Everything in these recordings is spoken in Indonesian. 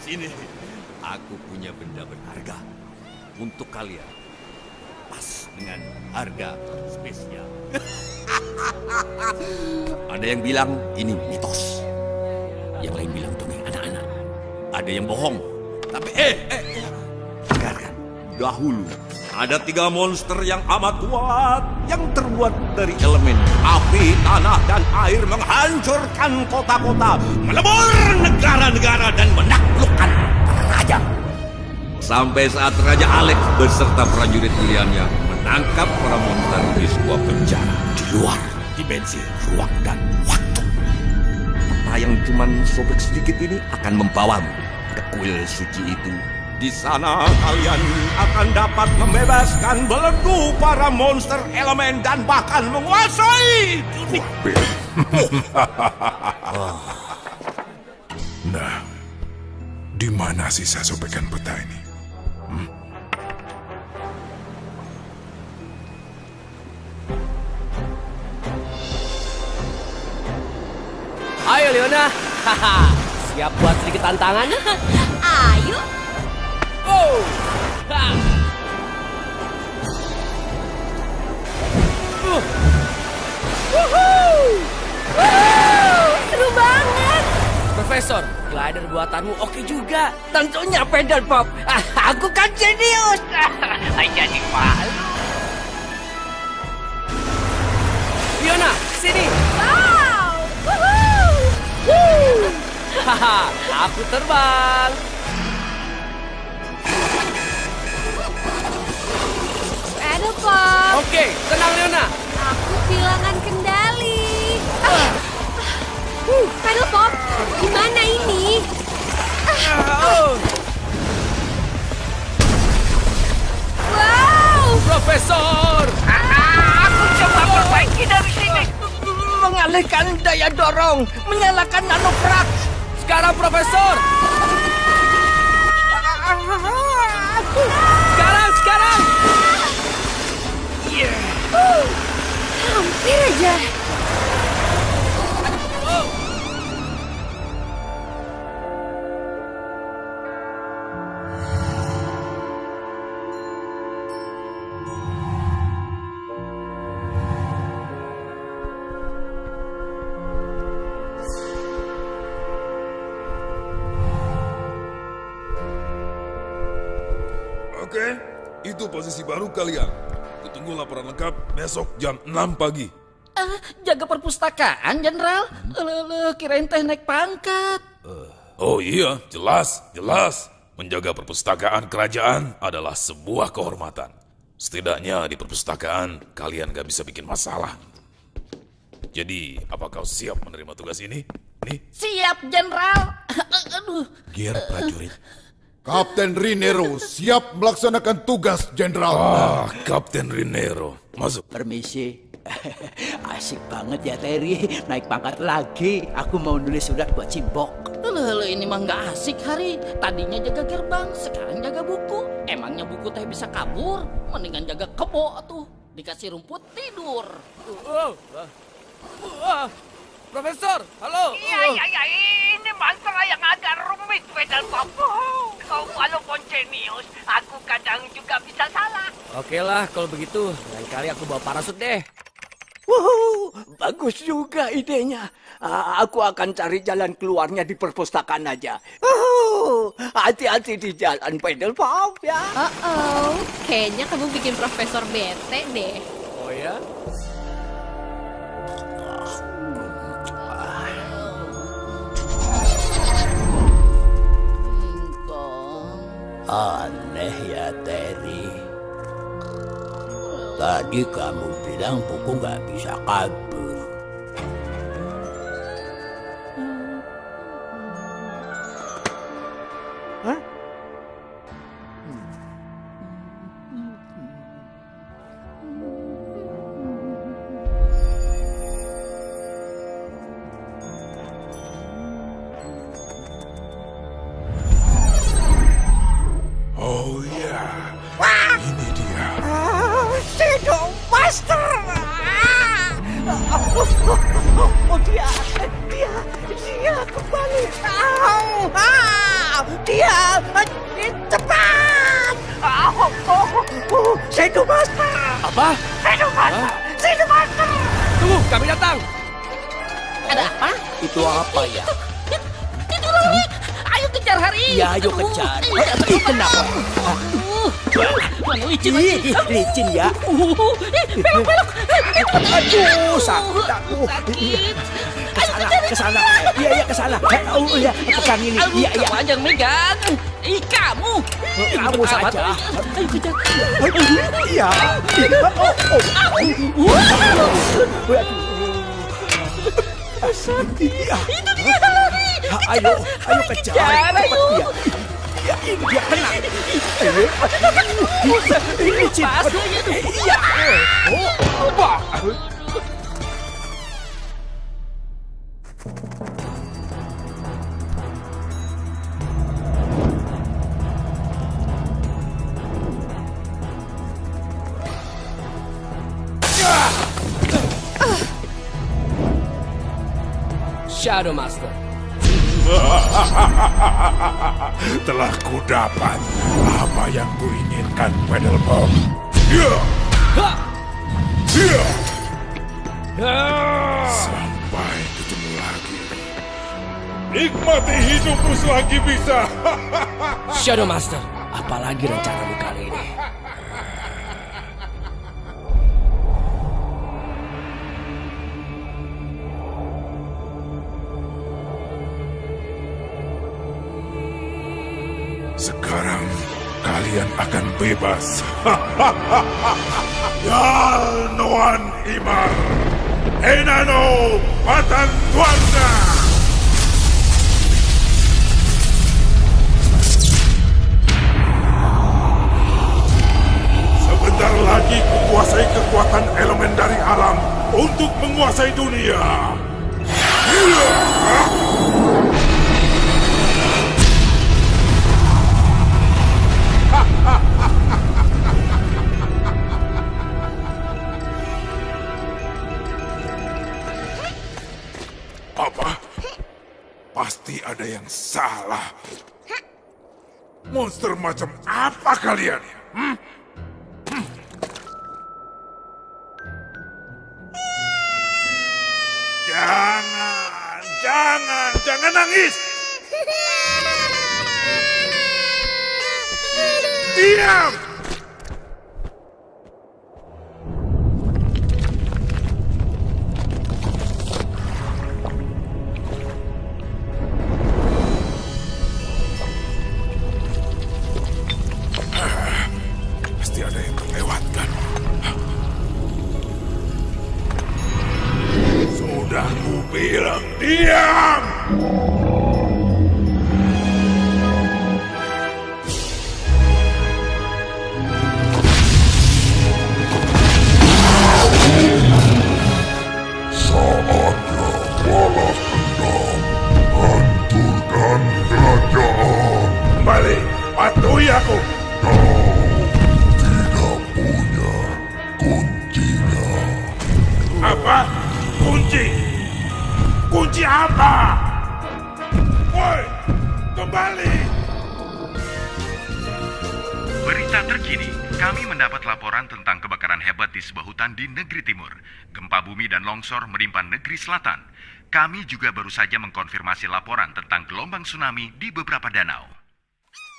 Sini. Aku punya benda berharga untuk kalian. Pas dengan harga spesial. Ada yang bilang ini mitos. Yang lain bilang dongeng anak-anak. Ada yang bohong. Tapi dengarkan. Dahulu ada 3 monster yang amat kuat yang terbuat dari elemen api, tanah, dan air menghancurkan kota-kota, melebur negara-negara dan menaklukkan raja. Sampai saat Raja Alex beserta prajurit pilihannya menangkap para monster di sebuah penjara di luar dimensi ruang dan waktu. Peta yang cuma sobek sedikit ini akan membawamu ke kuil suci itu. Di sana kalian akan dapat membebaskan belenggu para monster elemen dan bahkan menguasai dunia. Nah, di mana sisa sobekan peta ini? Ayo Leona, siap buat sedikit tantangan? Ayo. Oh, ha. Seru banget. Profesor, glider buatanmu oke juga. Tentunya pedal pop. Aku kan jenius. Jadi malu. Leona, sini. Wow. Haha, aku terbang. Pedal pop. Oke, tenang Leona. Aku kehilangan kendali. Pedal pop, gimana ini? Wow. Profesor. Aku coba perbaiki dari sini. Mengalihkan daya dorong, menyalakan nanofrax. Sekarang Profesor. Sekarang. Hampir aja. Oke, itu posisi baru kalian. Kutunggu laporan lengkap besok jam 6 pagi. Jaga perpustakaan, Jenderal. Kirain teh naik pangkat. Oh iya, jelas. Menjaga perpustakaan kerajaan adalah sebuah kehormatan. Setidaknya di perpustakaan kalian gak bisa bikin masalah. Jadi, apa kau siap menerima tugas ini? Nih. Siap, Jenderal. Aduh. Gear prajurit. Kapten Rinero siap melaksanakan tugas, Jenderal. Kapten Rinero. Masuk. Permisi. Asik banget ya Terry, naik pangkat lagi. Aku mau nulis surat buat Cimbok. Ini mah nggak asik, Hari. Tadinya jaga gerbang, sekarang jaga buku. Emangnya buku teh bisa kabur? Mendingan jaga kebo tuh. Dikasih rumput tidur. Profesor, halo. Iya, ini masalah yang agak rumit, pedal pop. Kau walaupun jenius, aku kadang juga bisa salah. Oke lah, kalau begitu, lain kali aku bawa parasut deh. Bagus juga idenya. Aku akan cari jalan keluarnya di perpustakaan aja. Hati-hati di jalan, pedal pop ya. Kayaknya kamu bikin Profesor bete deh. Oh ya? Aneh ya Terry. Tadi kamu bilang buku nggak bisa kabur. Hah? Oh ya, ini dia. Shadow Master! Oh, dia kembali. Dia! Cepat! Shadow Master! Apa? Shadow Master! Shadow Master! Tunggu, kami datang. Ada apa? Itu apa ya? Itu Lawi. Ayo kejar Hari. Ya, ayo kejar. Kenapa? Mana licin lagi? Licin ya. Belok. Aduh, sakit aku. Sakit. Ke sana. Iya, ke sana. Oh, iya, pegang ini. Iya. Kamu aja yang megang. Kamu. Kamu saja. Ayo kejar. Iya. Iya. Itu dia Hari. Ayo kejar. Cepat dia. Dia kena. Ini licin. Iya. Shadow Master. Telah kudapat apa yang kuinginkan, Pedelpop. Sampai ketemu lagi. Nikmati hidupmu selagi bisa. Shadow Master, apalagi rencanamu kali ini? Sekarang kalian akan bebas. Yal Noan Imar, Enano Patan Tuanda. Sebentar lagi kukuasai kekuatan elemen dari alam untuk menguasai dunia. Apa? Pasti ada yang salah. Monster macam apa kalian? Jangan nangis. Diam! Pasti ada yang terlewatkan. Sudah kubilang diam! Kembali, patuhi aku. Tidak punya kuncinya. Apa? Kunci? Kunci apa? Woi, kembali. Berita terkini, kami mendapat laporan tentang kebakaran hebat di sebuah hutan di negeri timur. Gempa bumi dan longsor menimpa negeri selatan. Kami juga baru saja mengkonfirmasi laporan tentang gelombang tsunami di beberapa danau.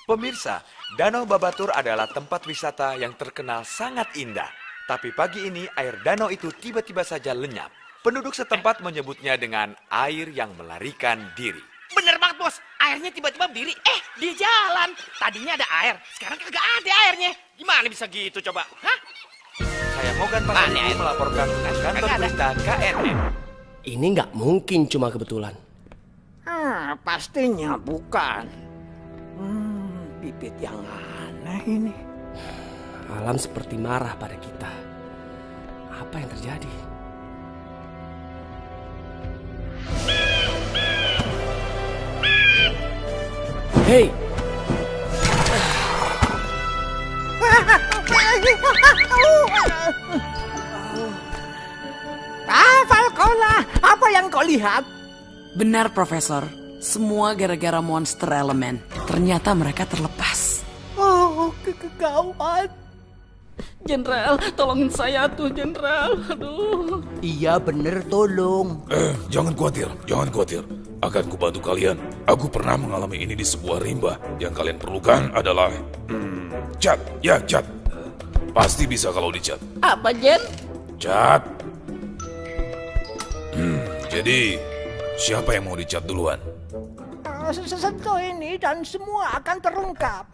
Pemirsa, Danau Babatur adalah tempat wisata yang terkenal sangat indah. Tapi pagi ini air danau itu tiba-tiba saja lenyap. Penduduk setempat menyebutnya dengan air yang melarikan diri. Bener banget bos, airnya tiba-tiba berdiri. Dia jalan. Tadinya ada air, sekarang kagak ada airnya. Gimana bisa gitu coba? Hah? Saya Mogan Pasaribu melaporkan untuk kantor berita KNN. Ini nggak mungkin cuma kebetulan. Pastinya bukan. Bibit yang aneh ini. Alam seperti marah pada kita. Apa yang terjadi? Hei! Valkola, apa yang kau lihat? Benar, Profesor. Semua gara-gara monster elemen. Ternyata mereka terlepas. Oh, gawat. Jenderal, tolongin saya tuh, Jenderal. Aduh. Iya bener, tolong. Jangan khawatir, jangan khawatir. Akan kubantu kalian. Aku pernah mengalami ini di sebuah rimba. Yang kalian perlukan adalah cat. Ya, cat. Pasti bisa kalau dicat. Apa, Jen? Cat. Jadi, siapa yang mau dicat duluan? Sesuatu ini dan semua akan terungkap.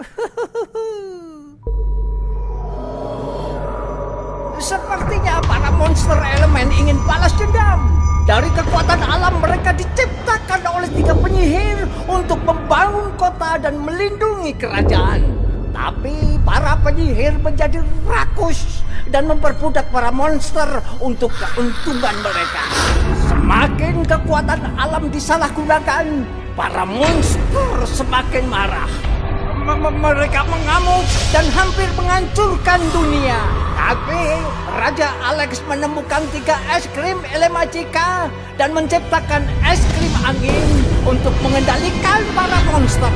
Sepertinya para monster elemen ingin balas dendam. Dari kekuatan alam mereka diciptakan oleh 3 penyihir untuk membangun kota dan melindungi kerajaan. Tapi para penyihir menjadi rakus dan memperbudak para monster untuk keuntungan mereka. Semakin kekuatan alam disalahgunakan, para monster semakin marah. Mereka mengamuk dan hampir menghancurkan dunia. Tapi Raja Alex menemukan 3 es krim Elemagika dan menciptakan es krim angin untuk mengendalikan para monster.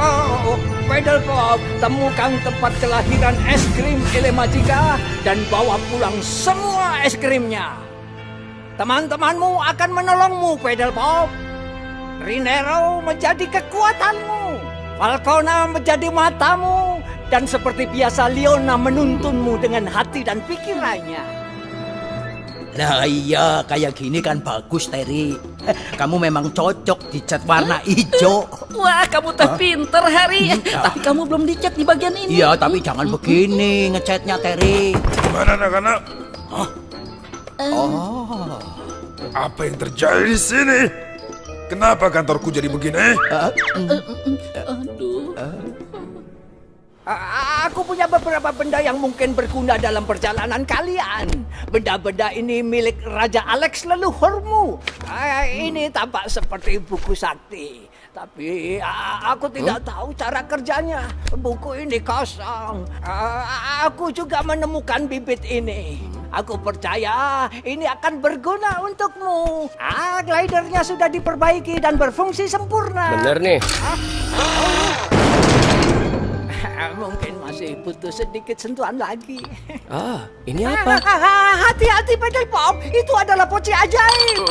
Oh, Pedal Pop, temukan tempat kelahiran es krim Elemagika dan bawa pulang semua es krimnya. Teman-temanmu akan menolongmu, Pedal Pop. Rinero menjadi kekuatanmu, Falcona menjadi matamu, dan seperti biasa Leona menuntunmu dengan hati dan pikirannya. Nah iya, kayak gini kan bagus, Terry. Kamu memang cocok dicat warna hijau. Wah, kamu teh pinter, Harry. Tapi kamu belum dicat di bagian ini. Iya, tapi jangan begini ngecatnya, Terry. Gimana anak-anak? Hah? Oh. Apa yang terjadi di sini? Kenapa kantorku jadi begini? Aduh. Aku punya beberapa benda yang mungkin berguna dalam perjalanan kalian. Benda-benda ini milik Raja Alex leluhurmu. Ini tampak seperti buku sakti. Tapi aku tidak tahu cara kerjanya. Buku ini kosong. Aku juga menemukan bibit ini. Aku percaya ini akan berguna untukmu. Glidernya sudah diperbaiki dan berfungsi sempurna. Bener nih. Mungkin masih butuh sedikit sentuhan lagi. Ini apa? Hati-hati, Pedal Pop. Itu adalah poci ajaib.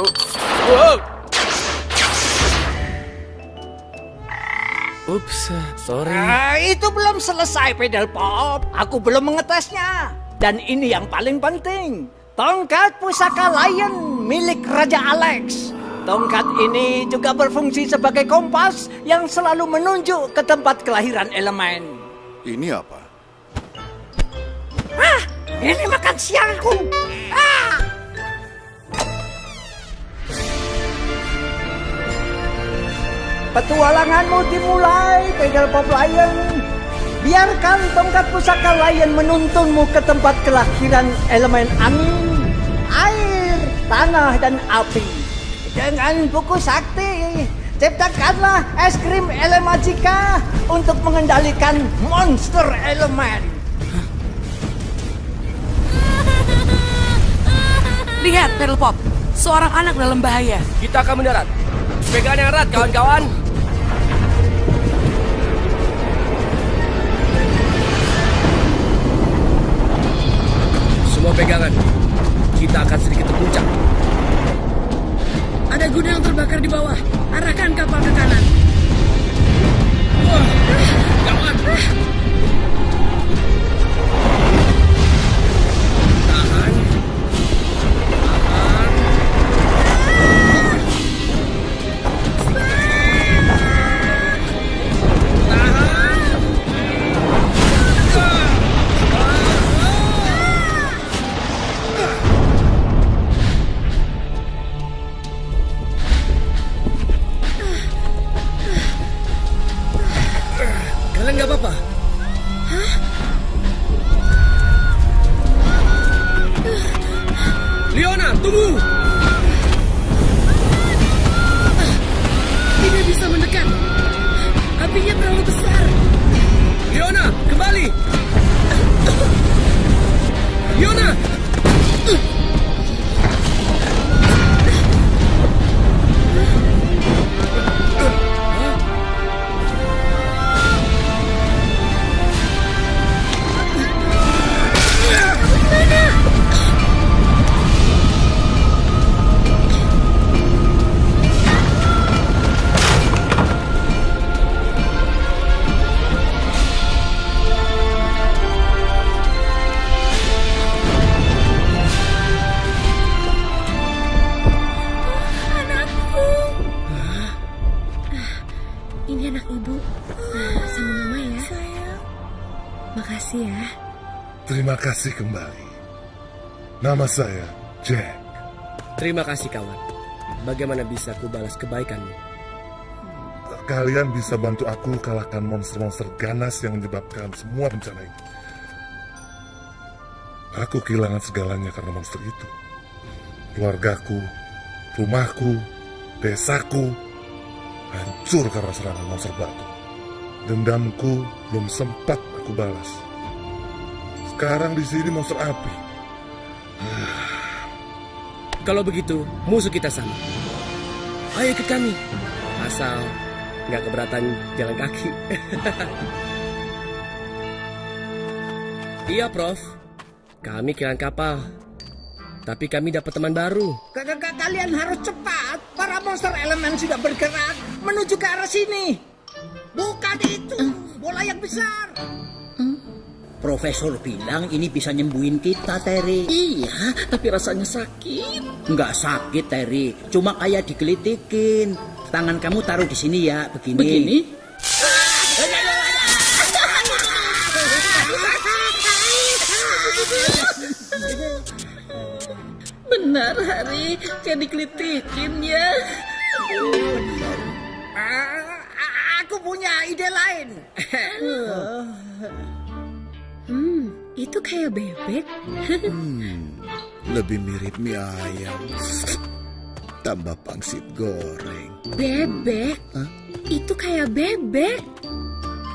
Ups, sorry. Itu belum selesai, Pedal Pop. Aku belum mengetesnya. Dan ini yang paling penting. Tongkat pusaka Lion milik Raja Alex. Tongkat ini juga berfungsi sebagai kompas yang selalu menunjuk ke tempat kelahiran elemen. Ini apa? Ini makan siangku. Petualanganmu dimulai, Pedal Pop Lion. Biarkan tongkat pusaka Lion menuntunmu ke tempat kelahiran elemen angin, air, tanah, dan api. Dengan buku sakti, ciptakanlah es krim Elemagika untuk mengendalikan monster elemen. Lihat, Pedal Pop. Seorang anak dalam bahaya. Kita akan mendarat. Pegangan yang erat, kawan-kawan. Semua pegangan. Kita akan sedikit terguncang. Ada gudang yang terbakar di bawah. Arahkan kapal ke kanan. Wah, gawat. Tahan. Kalian nggak apa-apa? Hah? Leona, tunggu! Tidak bisa mendekat. Apinya terlalu besar. Leona, kembali! Leona! Makasih ya. Terima kasih kembali. Nama saya Jack. Terima kasih kawan. Bagaimana bisa ku balas kebaikanmu? Kalian bisa bantu aku kalahkan monster-monster ganas yang menyebabkan semua bencana ini. Aku kehilangan segalanya karena monster itu. Keluargaku, rumahku, desaku hancur karena serangan monster batu. Dendamku belum sempat aku balas. Sekarang di sini monster api. Kalau begitu, musuh kita sama. Ayo ikut kami. Asal nggak keberatan jalan kaki. Iya, Prof. Kami kehilangan kapal. Tapi kami dapat teman baru. Kalian harus cepat. Para monster elemen sudah bergerak menuju ke arah sini. Bukan itu, bola yang besar. Profesor bilang ini bisa nyembuhin kita, Terry. Iya, tapi rasanya sakit. Nggak sakit, Terry. Cuma kayak digelitikin. Tangan kamu taruh di sini ya, begini. Begini? Benar, Hari. Kayak dikelitikin ya. Aku punya ide lain. Itu kayak bebek. Lebih mirip mie ayam. Tambah pangsit goreng. Bebek? Itu kayak bebek.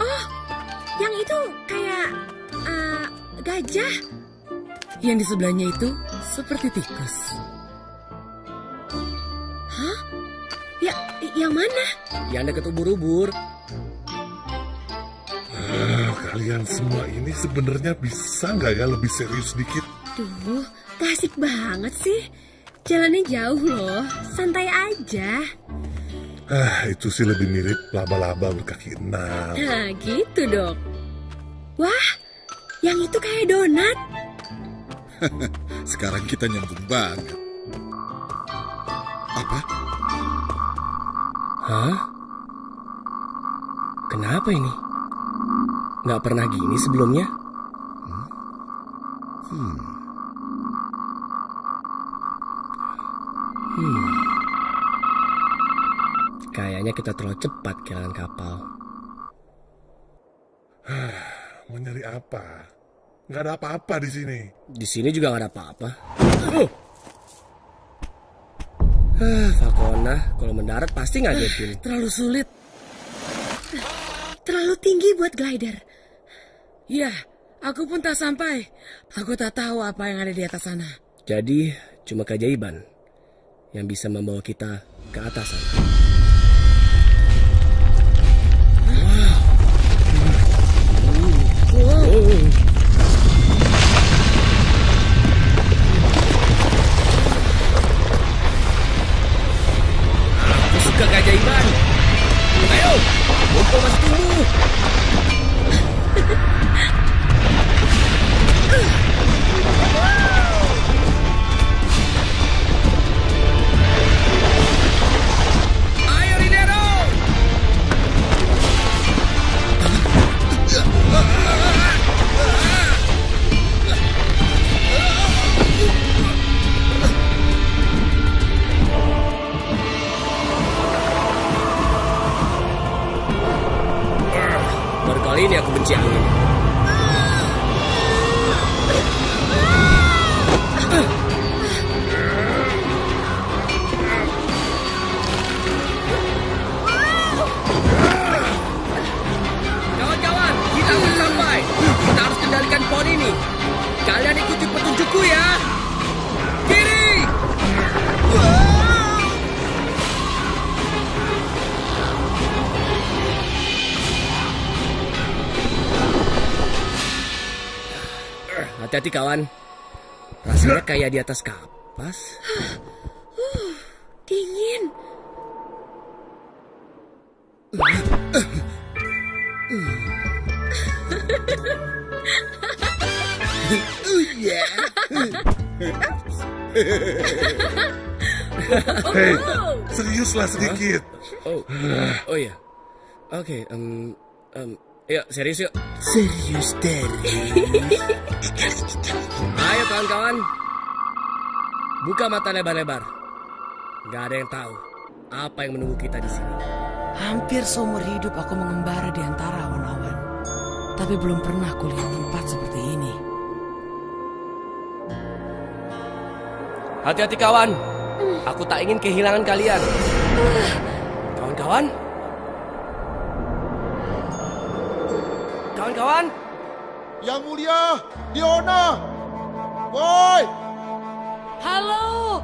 Oh, yang itu kayak gajah. Yang di sebelahnya itu seperti tikus. Hah? Yang mana? Yang dekat ubur-ubur. Kalian semua ini sebenarnya bisa nggak ya lebih serius dikit? Duh, gak asik banget sih. Jalannya jauh loh, santai aja. Itu sih lebih mirip laba-laba berkaki 6. Nah, gitu dong. Wah, yang itu kayak donat. Sekarang kita nyambung banget. Apa? Hah? Kenapa ini? Nggak pernah gini sebelumnya. Kayaknya kita terlalu cepat kehilangan kapal. Mau nyari apa? Nggak ada apa-apa di sini. Di sini juga nggak ada apa-apa. Falcona, kalau mendarat pasti ngagetin. Terlalu sulit. Terlalu tinggi buat glider. Iya, aku pun tak sampai. Aku tak tahu apa yang ada di atas sana. Jadi, cuma keajaiban yang bisa membawa kita ke atas sana. Aku suka keajaiban. Ayo, Bobo masih tumbuh. Ayo Rinero. Baru kali ini aku benci angin. Kawan-kawan, kita akan sampai. Kita harus kendalikan pohon ini. Kalian ikuti petunjukku ya. Kiri. Hati-hati kawan. Rasanya kayak di atas kapas. Dingin. Hei, seriuslah sedikit. Oh ya. Oke, Yuk, serius yuk. Serius, Terry. Ayo kawan-kawan. Buka mata lebar-lebar. Gak ada yang tahu apa yang menunggu kita di sini. Hampir seumur hidup aku mengembara di antara awan-awan. Tapi belum pernah kulihat tempat seperti ini. Hati-hati kawan. Aku tak ingin kehilangan kalian. Kawan-kawan. Kawan-kawan. Yang mulia, Leona. Woi. Halo,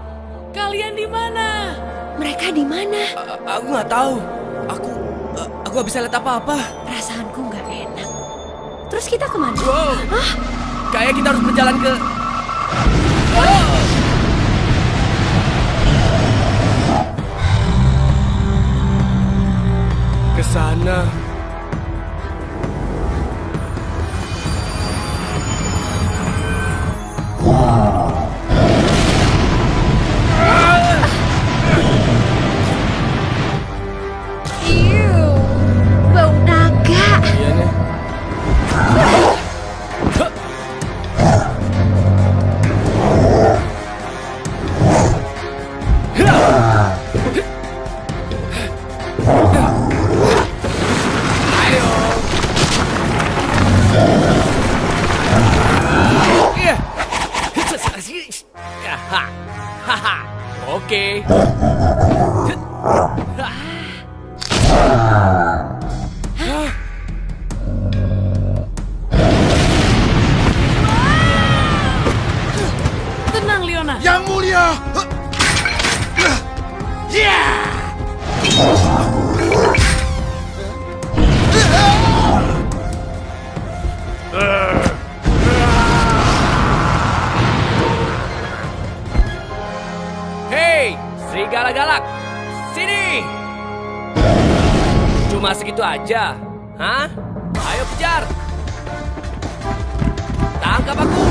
kalian di mana? Mereka di mana? Aku nggak tahu. Aku nggak bisa lihat apa-apa. Perasaanku nggak enak. Terus kita kemana? Wow. Hah? Kayak kita harus berjalan ke... Ke sana. Bau naga. Iya nih. Ayo. Iya. Haha. Oke. Tenang, Leona. Yang mulia. Hei, serigala galak. Sini. Cuma segitu aja. Hah? Ayo kejar. Tangkap aku.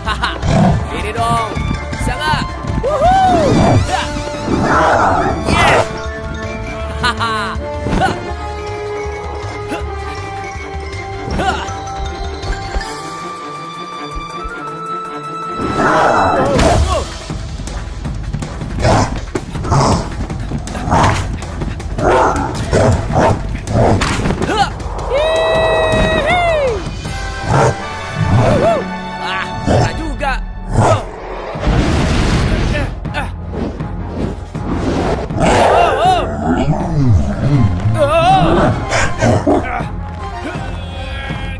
Haha. Ini dong. Bisa nggak? Wuhuu. Yeah. Haha. Kena juga.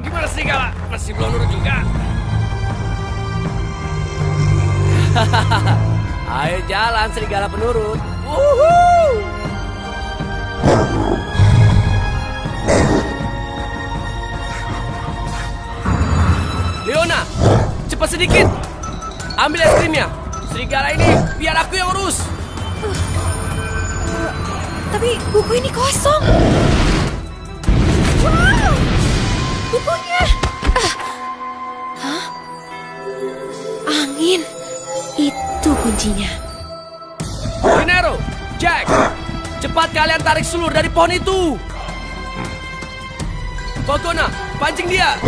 Gimana serigala? Masih belum nurut juga. Ayo jalan serigala penurut. Wuhuu. Leona, cepat sedikit. Ambil es krimnya. Serigala ini biar aku yang urus. Tapi buku ini kosong. Wow, bukunya. Hah? Angin. Itu kuncinya. Pinero, Jack, cepat kalian tarik sulur dari pohon itu. Falcona, pancing dia.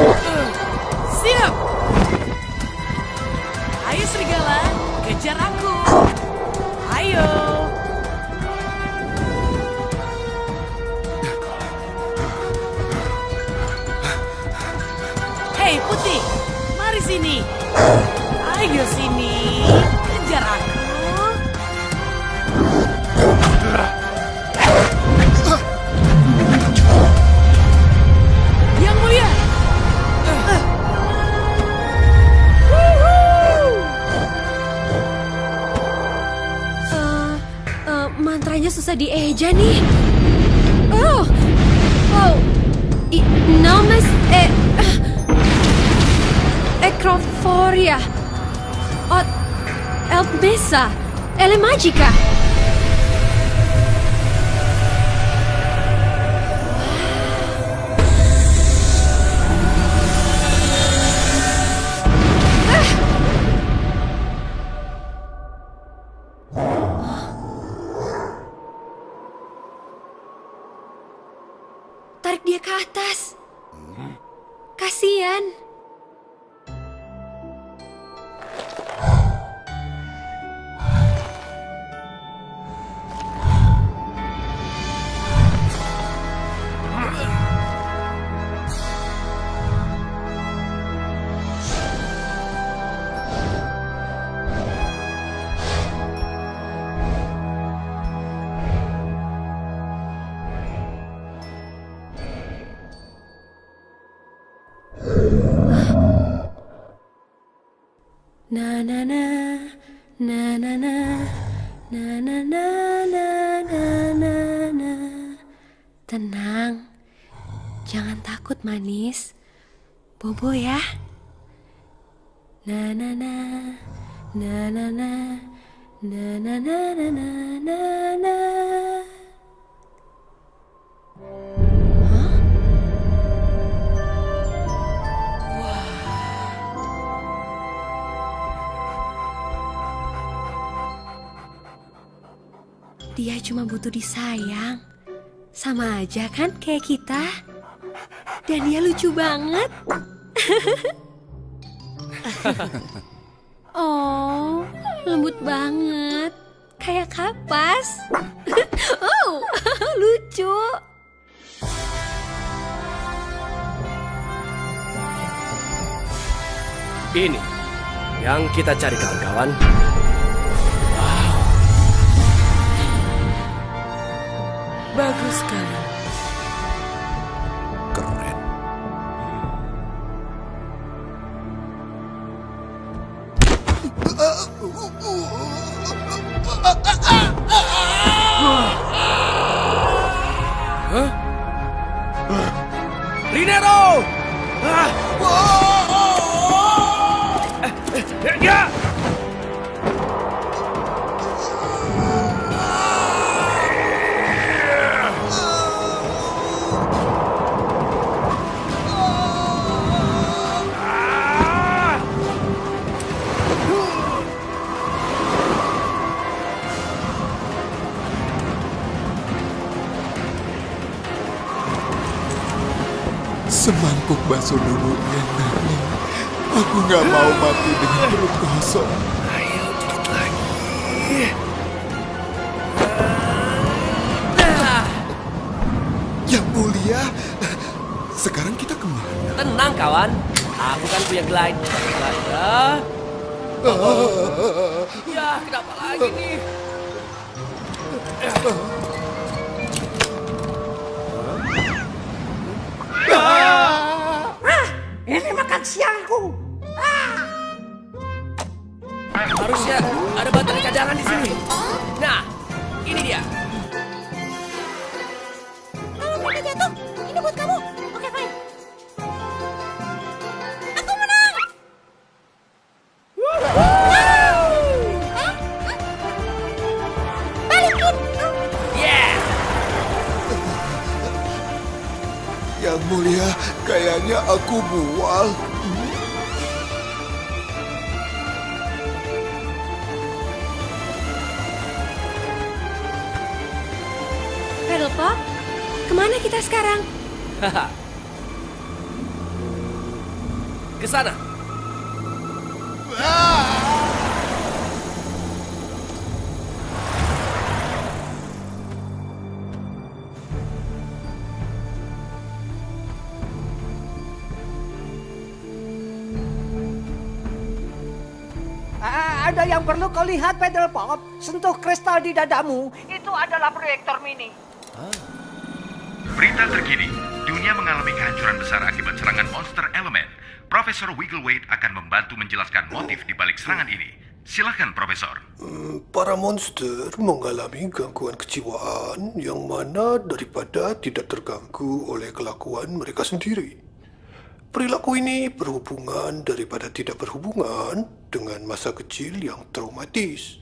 Siap. Ayo serigala, kejar aku. Ayo. Hei putih, mari sini. Ayo sini, kejar aku. Yang mulia. Mantranya susah dieja nih. Nomes Ecrophoria Ot Elpmesa Elemagica. kalian. Na na na na na na na na na na na na na. Tenang, jangan takut manis, bobo ya. Na na na na na na na na na na na na. Dia cuma butuh disayang. Sama aja kan kayak kita. Dan dia lucu banget. Oh, lembut banget. Kayak kapas. Oh, lucu. Ini yang kita cari, kawan-kawan. Bagus sekali. Keren. Hah? Rinero! Ya! Semangkuk bakso dulu enak nih. Aku nggak mau mati dengan perut kosong. Ayo dikit lagi. Yang mulia, sekarang kita kemana? Tenang kawan, aku kan punya glider. Ya, kenapa lagi nih? Ini makan siangku. Harusnya ada baterai cadangan di sini. Nah, ini dia. Kalau mereka jatuh, ini buat kamu. Oke, fine. Aku menang. Balikin. Yeah. Yang mulia, kayaknya aku mual. Paddlepop, kemana kita sekarang? Ke sana. Ada yang perlu kau lihat, Paddlepop. Sentuh kristal di dadamu. Itu adalah proyektor mini. Berita terkini, dunia mengalami kehancuran besar akibat serangan monster elemen. Profesor Wiggleweight akan membantu menjelaskan motif di balik serangan ini. Silakan, Profesor. Para monster mengalami gangguan kejiwaan yang mana daripada tidak terganggu oleh kelakuan mereka sendiri. Perilaku ini berhubungan daripada tidak berhubungan dengan masa kecil yang traumatis.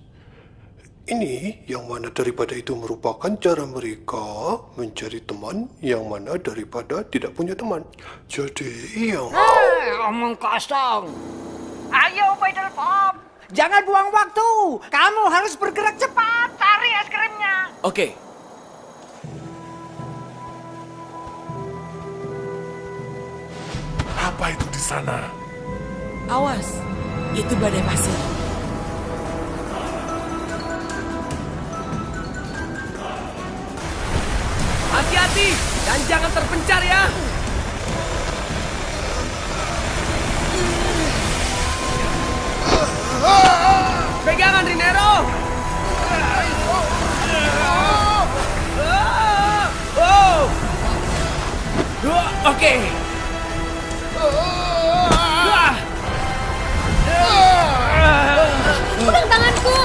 Ini yang mana daripada itu merupakan cara mereka mencari teman yang mana daripada tidak punya teman. Jadi yang... Omong kosong. Ayo, Paddlepop. Jangan buang waktu. Kamu harus bergerak cepat. Cari es krimnya. Oke. Apa itu di sana? Awas, itu badai pasir. Hati-hati dan jangan terpencar ya. Pegangan Rinero. Oke. Pegang tanganku.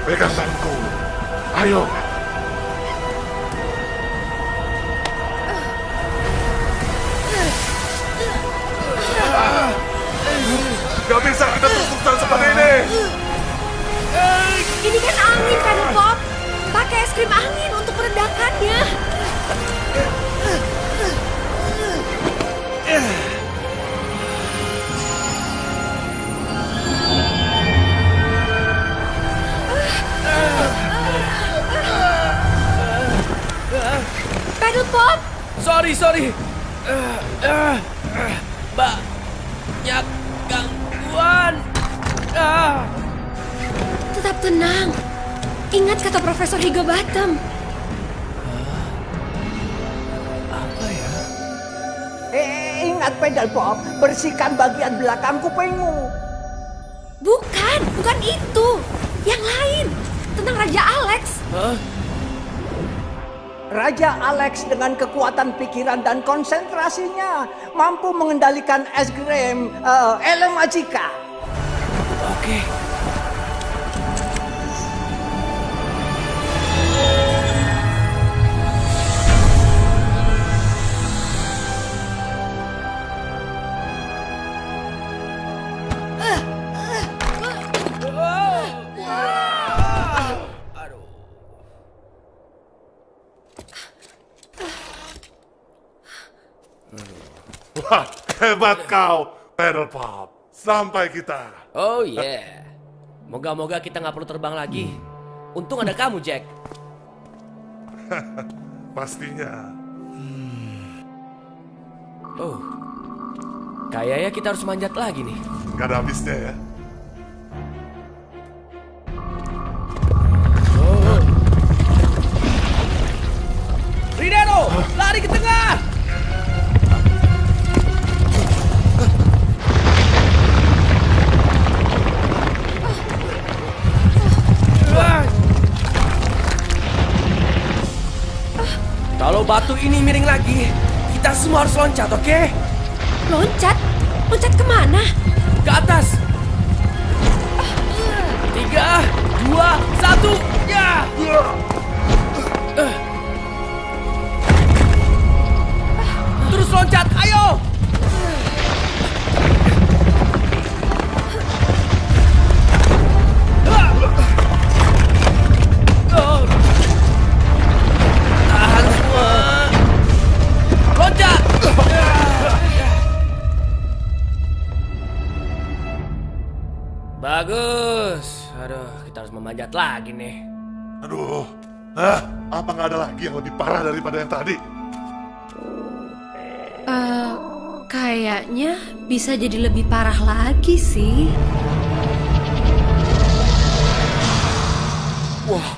Pegang tanganku. Ayo. Gak bisa kita terus-terusan seperti ini. Ini kan angin, Paddle Pop. Pakai es krim angin untuk meredakannya. Paddle Pop. Sorry. Banyak gangguan. Tetap tenang. Ingat kata Profesor Higginbotham. Apa ya? Ingat Paddle Pop, bersihkan bagian belakang kupingmu. Bukan itu. Yang lain. Tentang Raja Alex. Hah? Raja Alex dengan kekuatan pikiran dan konsentrasinya mampu mengendalikan es krim Ele Magica. Oke. Wah, hebat kau, Paddle Pop. Sampai kita. Oh yeah. Moga-moga kita nggak perlu terbang lagi. Untung ada kamu, Jack. Pastinya. Oh, kayaknya kita harus manjat lagi nih. Gak ada habisnya ya. Rinero, lari ke tengah. Kalau batu ini miring lagi, kita semua harus loncat, oke? Loncat? Loncat kemana? Ke atas. 3, 2, 1, ya! Terus loncat, ayo! Tahan semua. Loncat! Bagus. Aduh, kita harus memanjat lagi nih. Aduh, apa nggak ada lagi yang lebih parah daripada yang tadi? Kayaknya bisa jadi lebih parah lagi sih. Wah,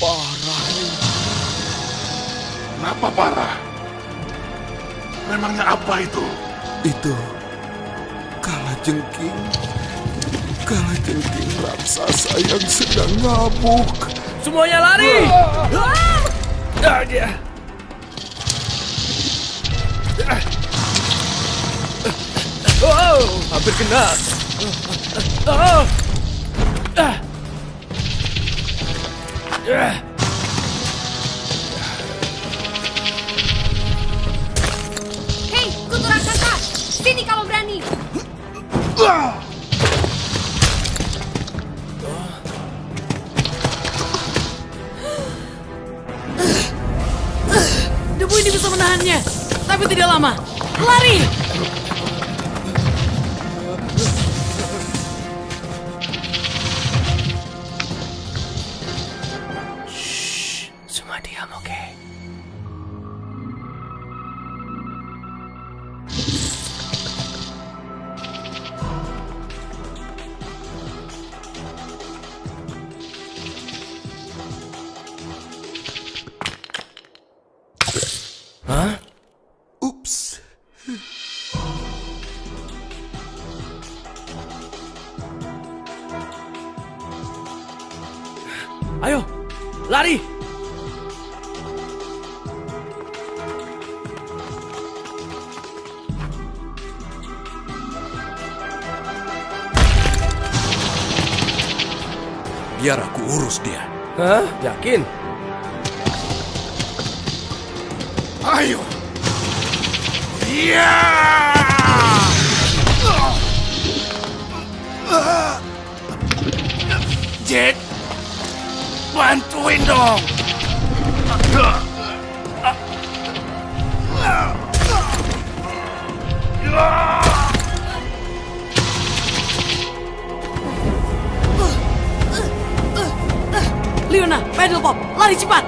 parah nih. Kenapa parah? Memangnya apa itu? Itu kalajengking raksasa yang sedang ngamuk. Semuanya lari! Dia. Oh, hampir kena. Hei, kutu raksasa! Sini kalau berani! Debu ini bisa menahannya, tapi tidak lama. Lari! Lari! Biar aku urus dia. Hah? Yakin? Ayo! Iya! Jet, bantuin dong! Leona, pedal pop, lari cepat!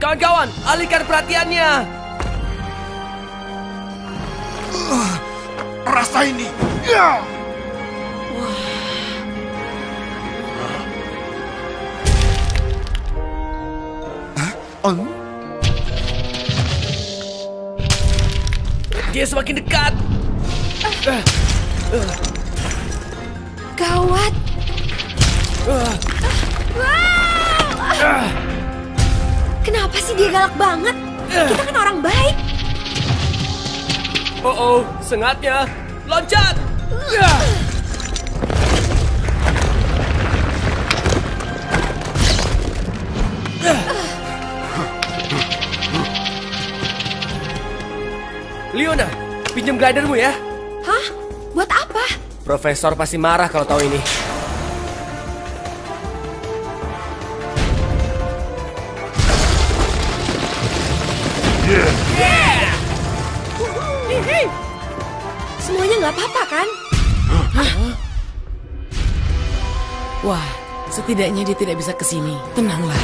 Kawan-kawan, alihkan perhatiannya! Rasa ini! Dia semakin dekat! Gawat! Kenapa sih dia galak banget? Kita kan orang baik. Oh, sengatnya! Loncat! Leona, pinjam glidermu ya. Hah? Buat apa? Profesor pasti marah kalau tahu ini. Semuanya nggak apa-apa kan? Wah, setidaknya dia tidak bisa ke sini. Tenanglah.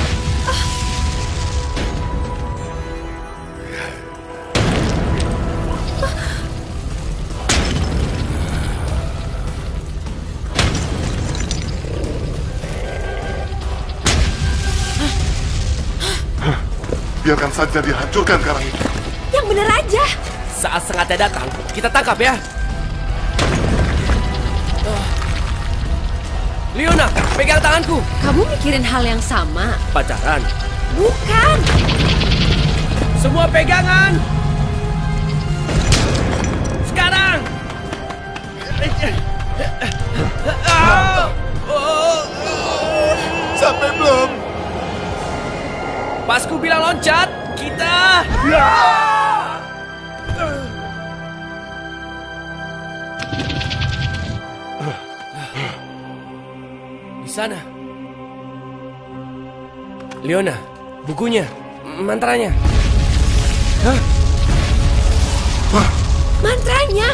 Biarkan saja dihancurkan karang itu. Yang bener aja. Saat sengatnya datang, kita tangkap ya. Leona, pegang tanganku. Kamu mikirin hal yang sama? Pacaran? Bukan. Semua pegangan. Sekarang. Sampai belum? Pas ku bilang loncat, kita... Di sana. Leona, bukunya, mantranya. Hah? Mantranya?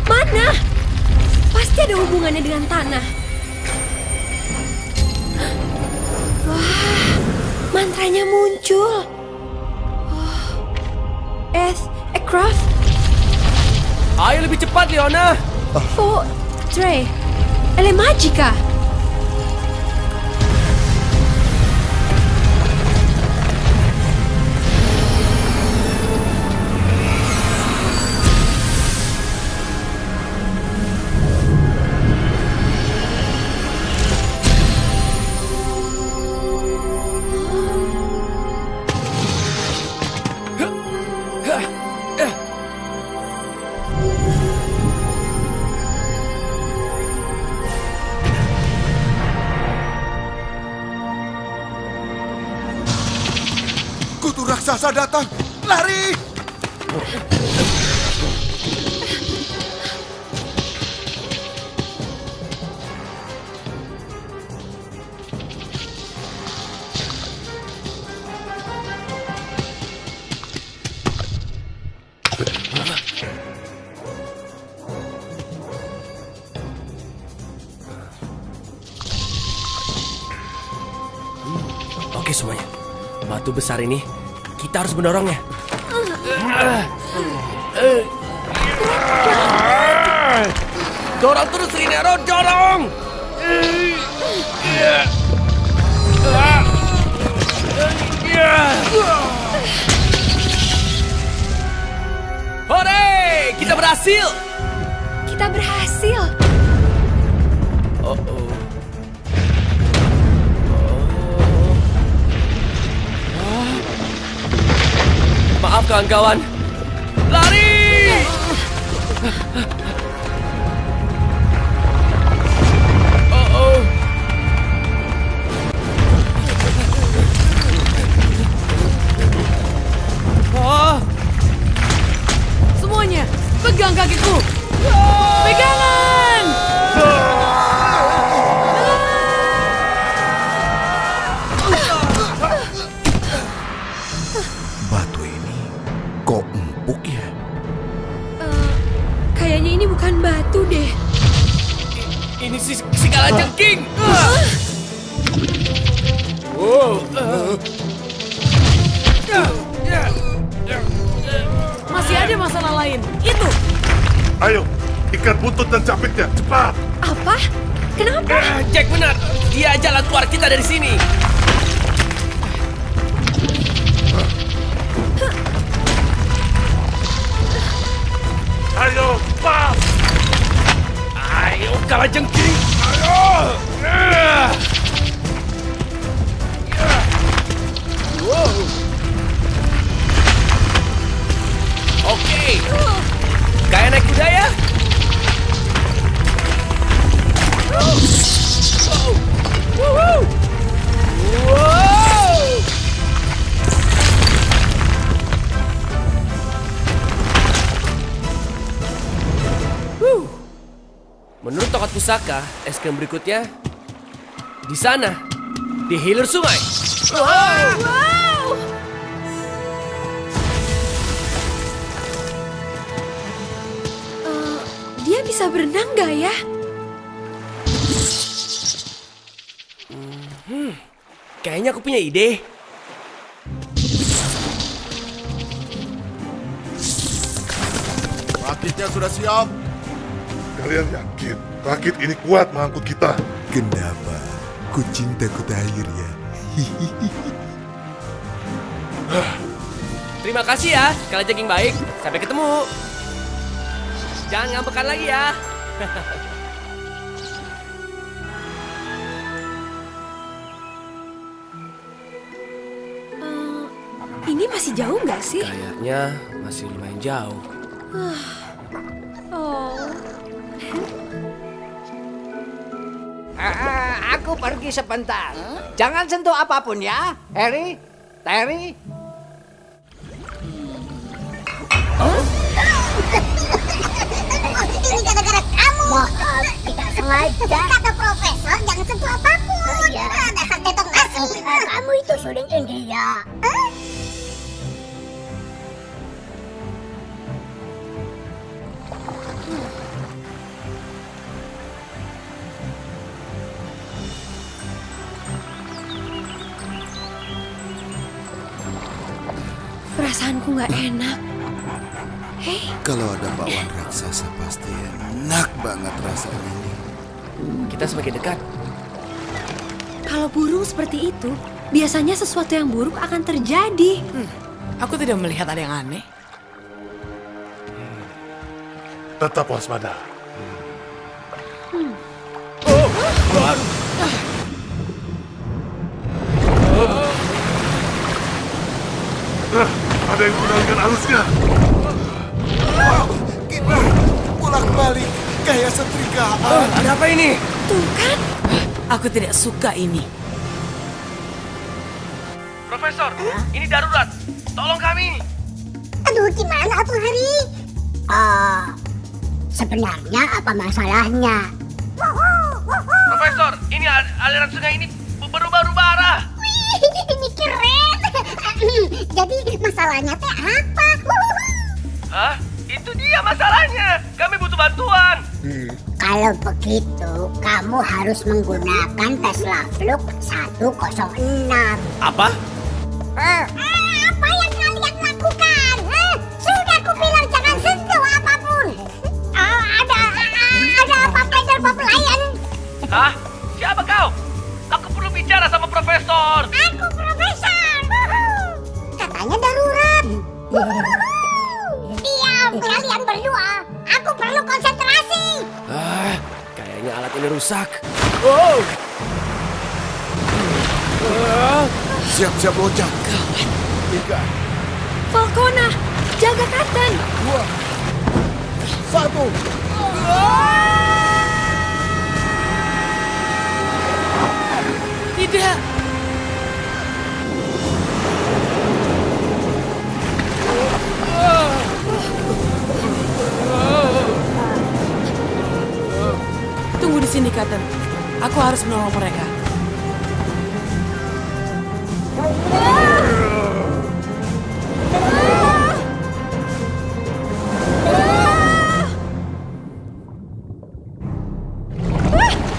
Mana? Pasti ada hubungannya dengan tanah. Wah, mantranya muncul. Aircraft. Ayo lebih cepat, Leona. Tre, ele magica. Kutu raksasa datang! Lari! Oke semuanya, batu besar ini kita harus mendorongnya. Dorong terus, Rinero, dorong! Hore! Kita berhasil! Kita berhasil. Maaf kawan-kawan. Lari! Semuanya, pegang kakiku. Pegangan! Batu ini kok empuk ya? Kayaknya ini bukan batu deh. Ini si kalajengking. Masih ada masalah lain. Itu. Ayo, ikat buntut dan capitnya, cepat! Apa? Kenapa? Jack benar. Dia jalan keluar kita dari sini. Ayo, cepat! Ayo, kalajengking. Ayo! Oke. Kayak naik kuda ya? Menurut tokat pusaka, es krim berikutnya di sana, di hilir sungai. Wow! Dia bisa berenang gak ya? Kayaknya aku punya ide. Rakitnya sudah siap. Kalian yakin rakit ini kuat mengangkut kita? Kenapa? Ku cinta kota air ya. Terima kasih ya, kalajengking baik. Sampai ketemu. Jangan ngambekan lagi ya. Ini masih jauh nggak sih? Kayaknya masih lumayan jauh. Aku pergi sebentar. Jangan sentuh apapun ya, Harry, Terry. Ini gara-gara kamu. Maaf, tidak sengaja. Kata profesor jangan sentuh apapun. Dasar tetong asing. Kamu itu suling India. Perasaanku nggak enak. Hei, Kalau ada bakwan raksasa pasti enak banget rasanya ini. Kita semakin dekat. kalau burung seperti itu, biasanya sesuatu yang buruk akan terjadi. Aku tidak melihat ada yang aneh. Tetap waspada. Ada yang menangkan arusnya. Kita pulang balik kayak setrikaan. Ada apa ini? Tuh kan, aku tidak suka ini. Profesor, ini darurat. Tolong kami. Aduh, gimana Atuh Hari? Sebenarnya apa masalahnya? Profesor, ini aliran sungai ini berubah-ubah arah. Wih, ini keren. Jadi masalahnya teh apa? Hah? Itu dia masalahnya. Kami butuh bantuan. Kalau begitu, kamu harus menggunakan Tesla Fluk 106. Apa? Apa yang kalian lakukan? Sudah kubilang jangan sentuh apapun. Ada apa Pedal Bob Lion? Hah? Siapa kau? Aku perlu bicara sama profesor. Aku profesor. konsentrasi. Kayaknya alat ini rusak. Siap-siap loncat. Tiga. Falcona, jaga Katen. 2, 1. Tidak. Tunggu di sini, Katen. Aku harus menolong mereka.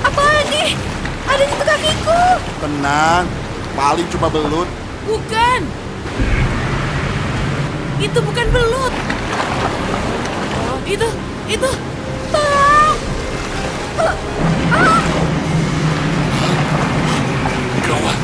Apa ini? Ada di kakiku. Tenang, paling cuma belut. Bukan. Itu bukan belut. Itu. Tolong. Gawat.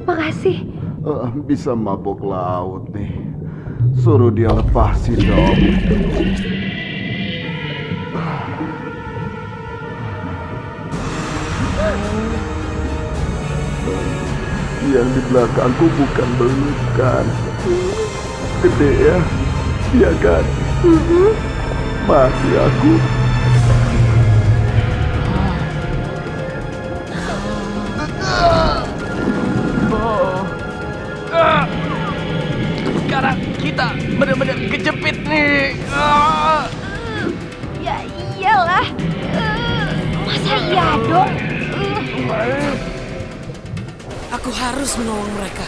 Makasih. Bisa mabok laut nih. Suruh dia lepasin dong. Yang di belakangku bukan belut kan? Gede ya? Iya kan? Mati aku. Sekarang kita benar-benar kejepit nih. Ya iyalah. Masa iya dong? Aku harus menolong mereka.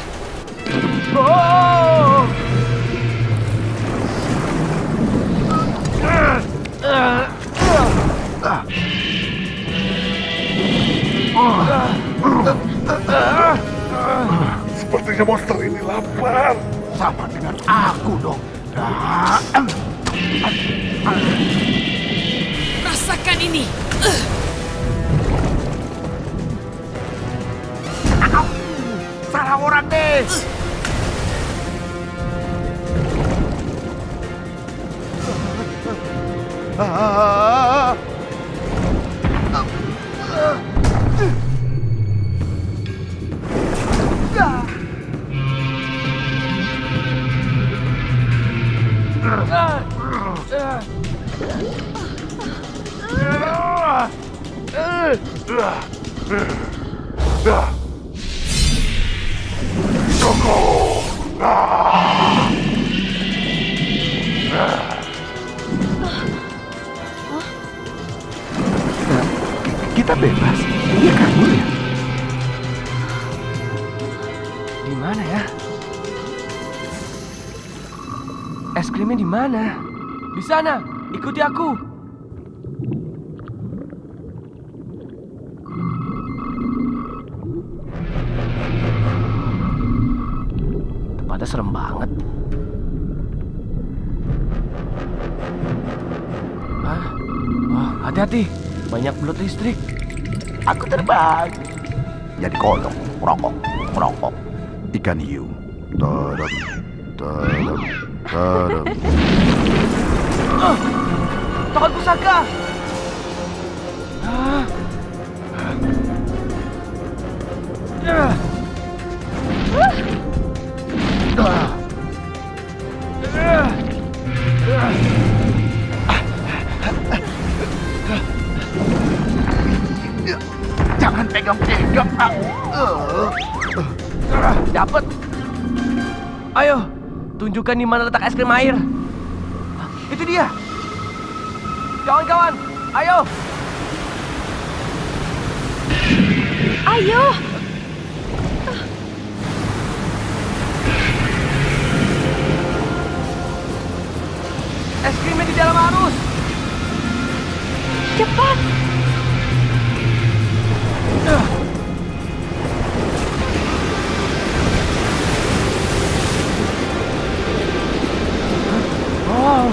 Sepertinya monster ini lapar. Sama dengan aku dong. Rasakan ini. Salah orang deh. Kita bebas. Dia kabur ya? Di mana ya? Es krimnya di mana? Di sana. Ikuti aku. Tempatnya serem banget. Oh, hati-hati. Banyak belut listrik. Aku terbang. Jadi kodok, merokok. Ikan hiu. Tadam, tadam, tadam. Tongkat pusaka. Jangan pegang-pegang aku. Dapat. Ayo, tunjukkan di mana letak es krim air. Itu dia. Kawan-kawan, ayo. Ayo. Es krimnya di dalam arus. Cepat. Wow.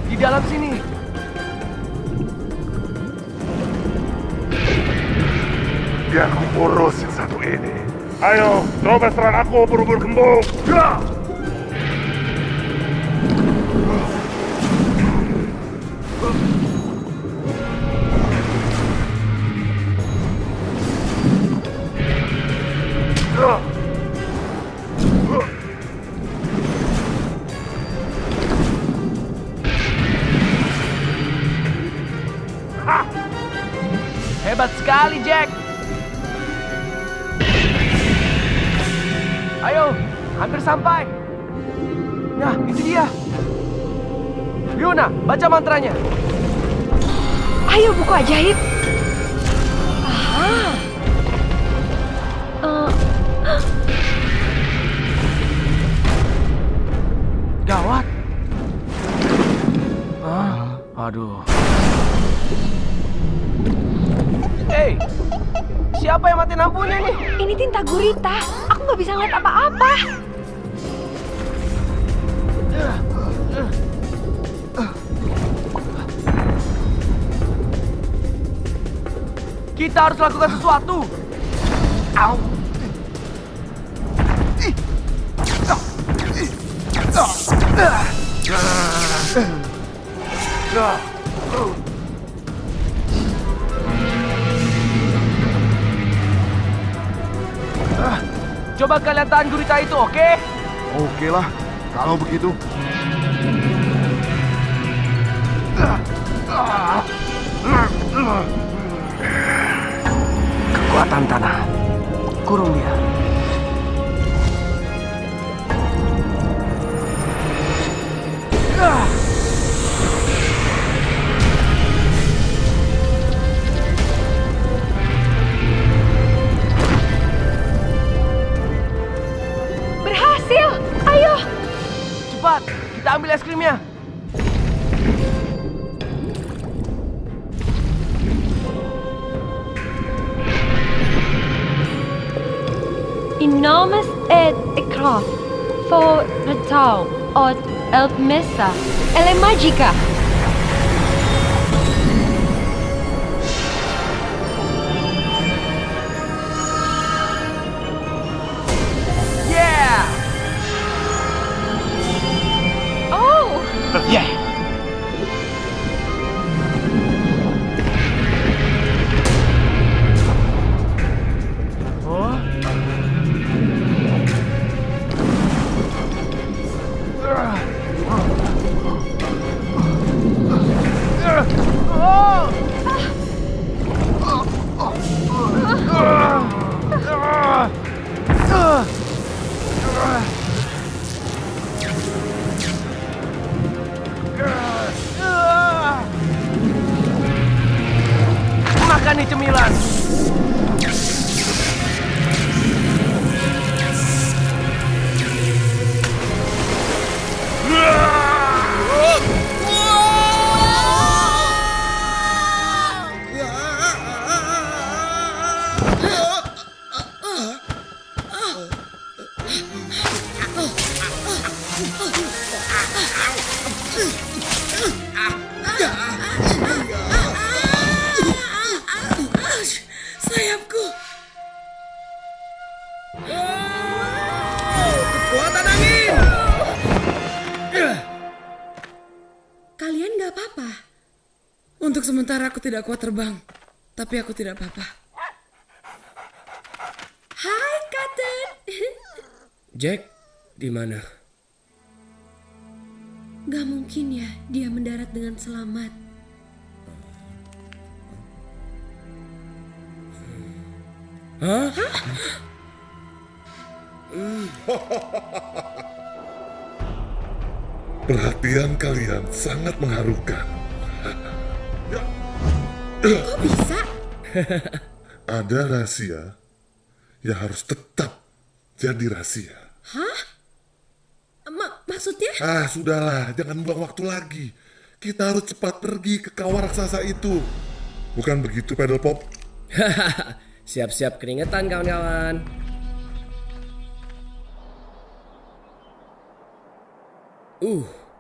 Di dalam sini. Biar aku urus yang satu ini. Ayo, coba serang aku berubur kembung. Ya! Hebat sekali, Jack. Ayo, hampir sampai. Nah, itu dia. Yuna, baca mantranya. Ayo, buku ajaib. Aha. Gawat. Aduh. Hey, siapa yang matiin lampunya nih? Ini tinta gurita. Aku nggak bisa ngeliat apa-apa. Kita harus lakukan sesuatu. Au. Coba kalian tahan gurita itu, oke? Oke lah, kalau begitu. Kekuatan tanah. Kurung dia. Berhasil! Ayo! Cepat, kita ambil es krimnya. Enormous et kraft for Natal od Elpmesa Ele Magica. Yeah! Oh! Yeah! Makan nih cemilan. Sayapku. Kekuatan angin. Kalian nggak apa-apa? Untuk sementara aku tidak kuat terbang, tapi aku tidak apa-apa. Hai, Cotton. Jack, di mana? Gak mungkin ya dia mendarat dengan selamat. Hah? Perhatian kalian sangat mengharukan. Kok bisa? Ada rahasia yang harus tetap jadi rahasia. Hah? Maksudnya? Sudahlah, jangan buang waktu lagi. Kita harus cepat pergi ke kawah raksasa itu. Bukan begitu, Pedal Pop? Siap-siap keringetan, kawan-kawan.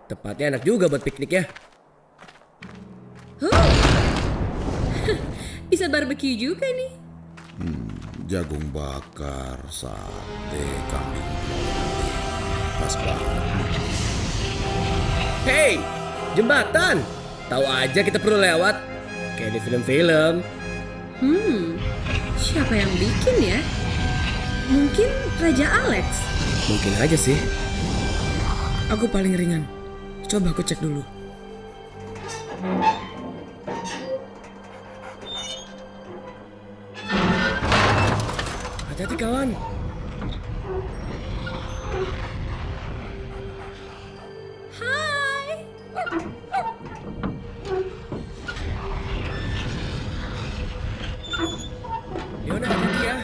Tempatnya enak juga buat piknik ya. Bisa barbeque juga nih. Jagung bakar, sate, kambing goreng. Pas banget. Hey, jembatan. Tahu aja kita perlu lewat. Kayak di film-film. Siapa yang bikin ya? Mungkin Raja Alex. Mungkin aja sih. Aku paling ringan. Coba aku cek dulu. Hati-hati kawan. Hai. Leona, hati-hati ya.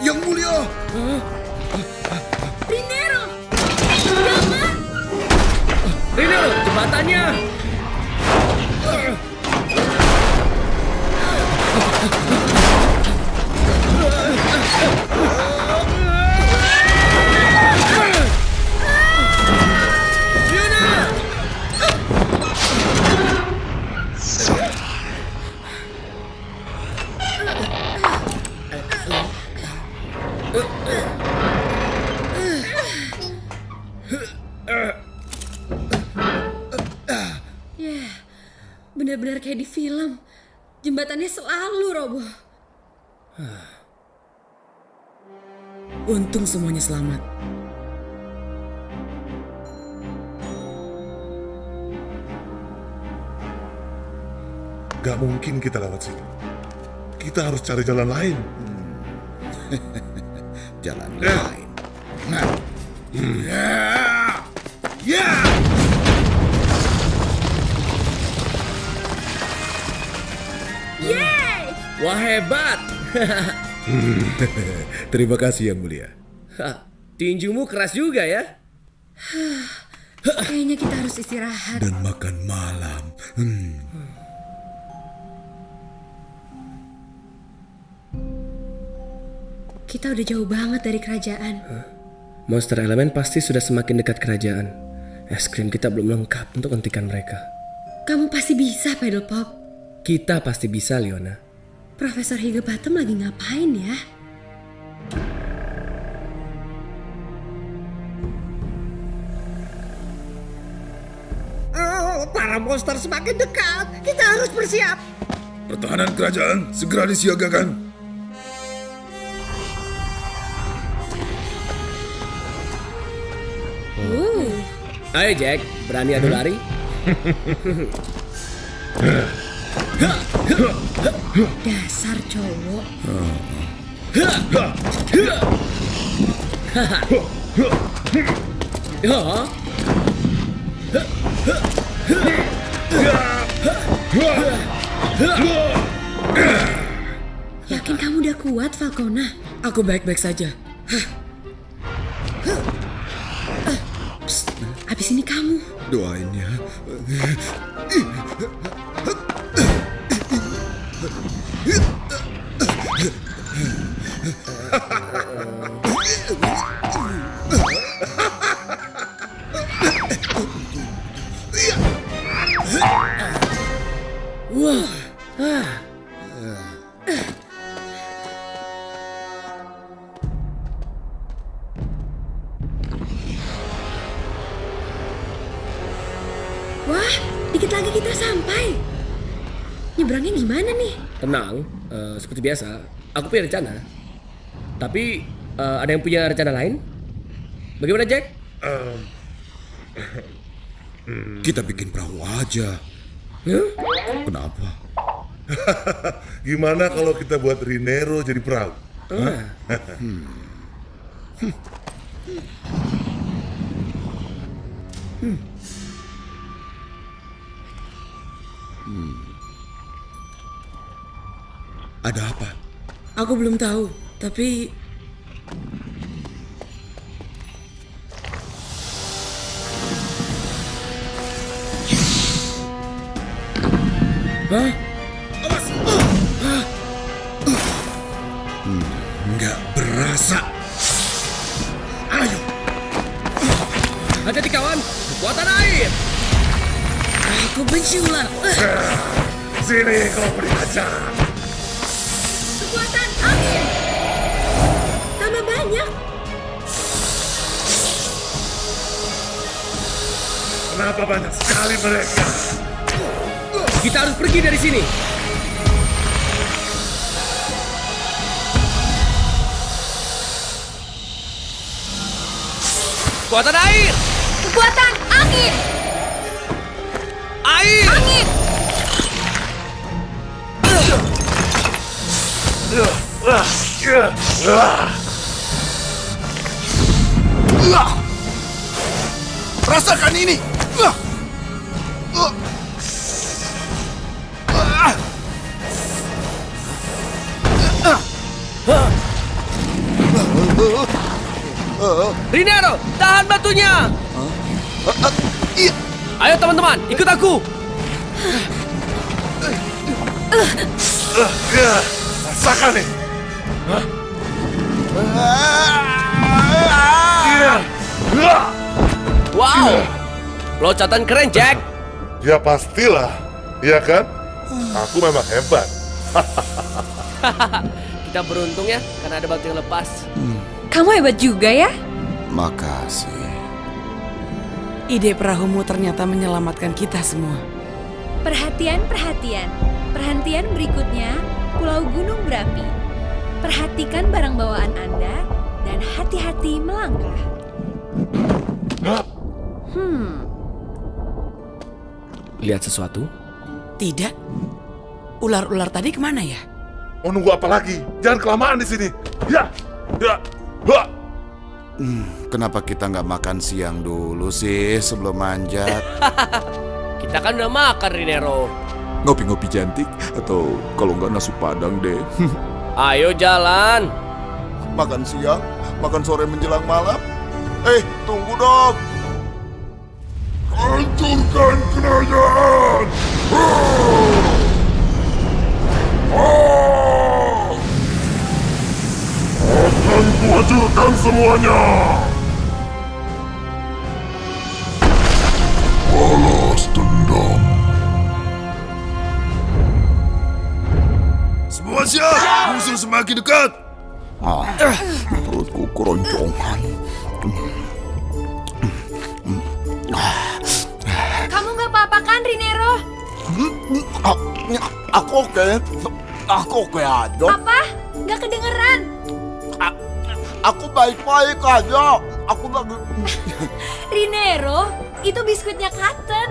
Yang mulia! Rinero! Jangan! Rinero, jembatannya! Benar-benar kayak di film. Jembatannya selalu roboh. Untung semuanya selamat. Gak mungkin kita lewat situ. Kita harus cari jalan lain. Jalan lain. Yeay! Wah, hebat. Terima kasih yang mulia. Tinjumu keras juga ya. Kayaknya kita harus istirahat. Dan makan malam. Kita udah jauh banget dari kerajaan. Monster elemen pasti sudah semakin dekat kerajaan. Es krim kita belum lengkap untuk hentikan mereka. Kamu pasti bisa, Pedal Pop. Kita pasti bisa, Leona. Profesor Higginbottom lagi ngapain ya? Para monster semakin dekat. Kita harus bersiap. Pertahanan kerajaan segera disiagakan. Ayo Jack, berani adu lari? Dasar cowok. Yakin kamu udah kuat, Falcona? Aku baik-baik saja. Abis ini kamu. Doain ya. Wah, dikit lagi kita sampai. Nyebrangnya gimana nih? Tenang, seperti biasa. Aku punya rencana. Tapi ada yang punya rencana lain? Bagaimana, Jack? Kita bikin perahu aja. Kenapa? Gimana kalau kita buat Rinero jadi perahu? Ada apa? Aku belum tahu, tapi... Hah? Nggak berasa. Ayo. Hati-hati kawan, kekuatan air. Aku benci ular. Sini kau beri aja. Kekuatan angin. Tambah banyak. Kenapa banyak sekali mereka? Kita harus pergi dari sini. Kekuatan air. Kekuatan angin. Air. Angin. Rasakan ini. Rinero, tahan batunya. Ayo teman-teman, ikut aku. Rasakan nih. Wow, loncatan keren, Jack. Ya pastilah, iya kan? Aku memang hebat. Kita beruntung ya, karena ada batu yang lepas. Kamu hebat juga ya? Makasih. Ide perahumu ternyata menyelamatkan kita semua. Perhatian, perhatian. Perhentian berikutnya, Pulau Gunung Berapi. Perhatikan barang bawaan Anda dan hati-hati melangkah. Lihat sesuatu? Tidak. Ular-ular tadi kemana ya? Mau nunggu apa lagi? Jangan kelamaan di sini. Ya. Kenapa kita nggak makan siang dulu sih sebelum manjat? Kita kan udah makan, Rinero. Ngopi-ngopi cantik atau kalau nggak nasi padang deh. Ayo jalan. Makan siang, makan sore menjelang malam. Tunggu dong. Hancurkan kerajaan! Akan kuhancurkan semuanya! Balas dendam. Semua siap, musuh semakin dekat. Perutku keroncongan. Kamu nggak apa-apa kan, Rinero? Aku oke aja. Apa? Nggak kedengeran? Aku baik-baik aja. Aku Rinero, itu biskuitnya Cotton.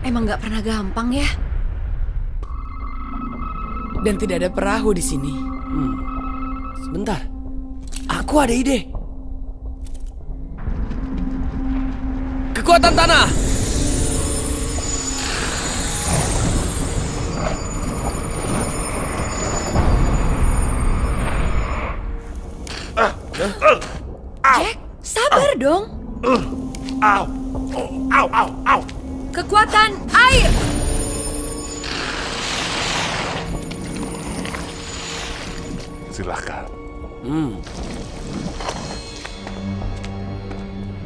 Emang nggak pernah gampang ya? Dan tidak ada perahu di sini. Sebentar, aku ada ide. Kekuatan tanah. Jack, sabar dong. Kekuatan air. Silakan.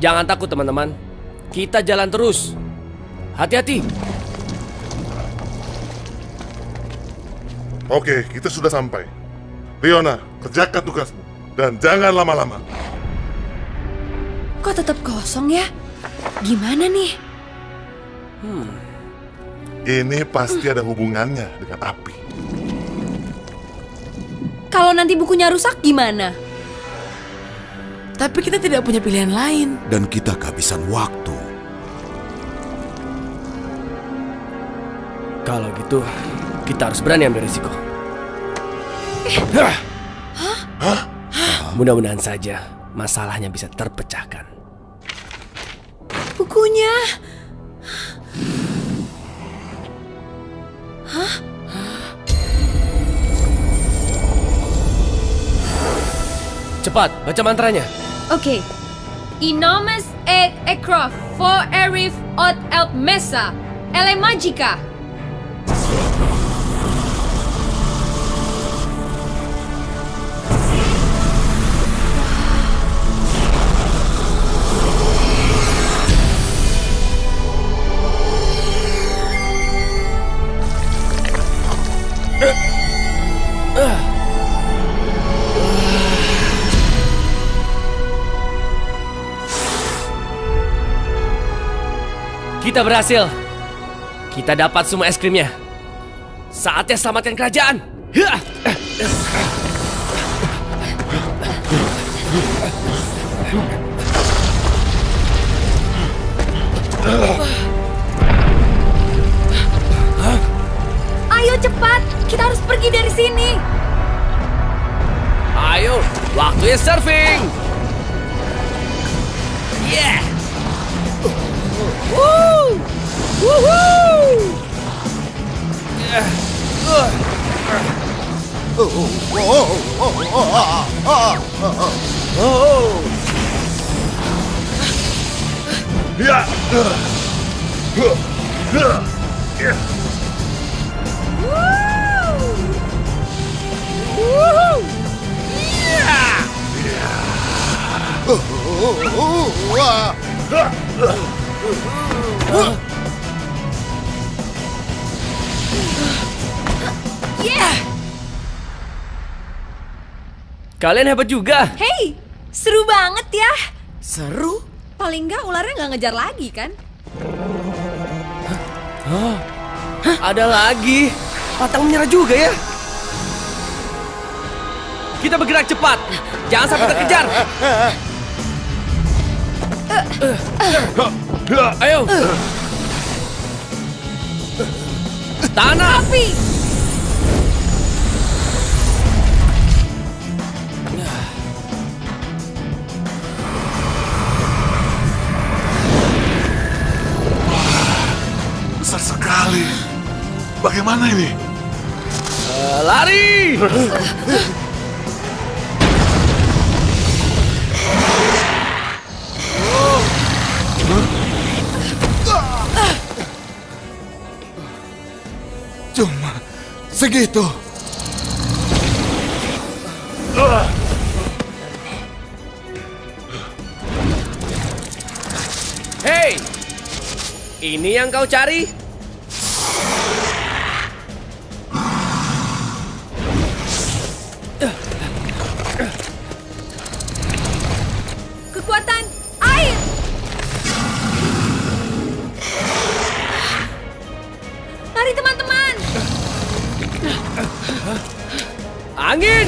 Jangan takut teman-teman. Kita jalan terus. Hati-hati. Oke, kita sudah sampai. Leona, kerjakan tugasmu. Dan jangan lama-lama. Kok tetap kosong ya? Gimana nih? Ini pasti ada hubungannya dengan api. Kalau nanti bukunya rusak gimana? Tapi kita tidak punya pilihan lain. Dan kita kehabisan waktu. Kalau gitu, kita harus berani ambil risiko. Mudah-mudahan saja masalahnya bisa terpecahkan. Bukunya. Hah? Cepat, baca mantranya. Oke. Inomes e ekrof for erif ot elp mesa. Ele magica. Kita berhasil. Kita dapat semua es krimnya. Saatnya selamatkan kerajaan. Ayo cepat, kita harus pergi dari sini. Ayo, waktunya surfing. Yeah. Woo! Woohoo! Kalian hebat juga. Hey, seru banget ya. Seru? Paling nggak ularnya nggak ngejar lagi kan? Ada lagi. Patang menyerah juga ya. Kita bergerak cepat. Jangan sampai terkejar. Ayo. Tanah. Api. Besar sekali. Bagaimana ini? Lari! Cuma segitu. Hei! Ini yang kau cari? Kekuatan air. Lari teman-teman. Angin!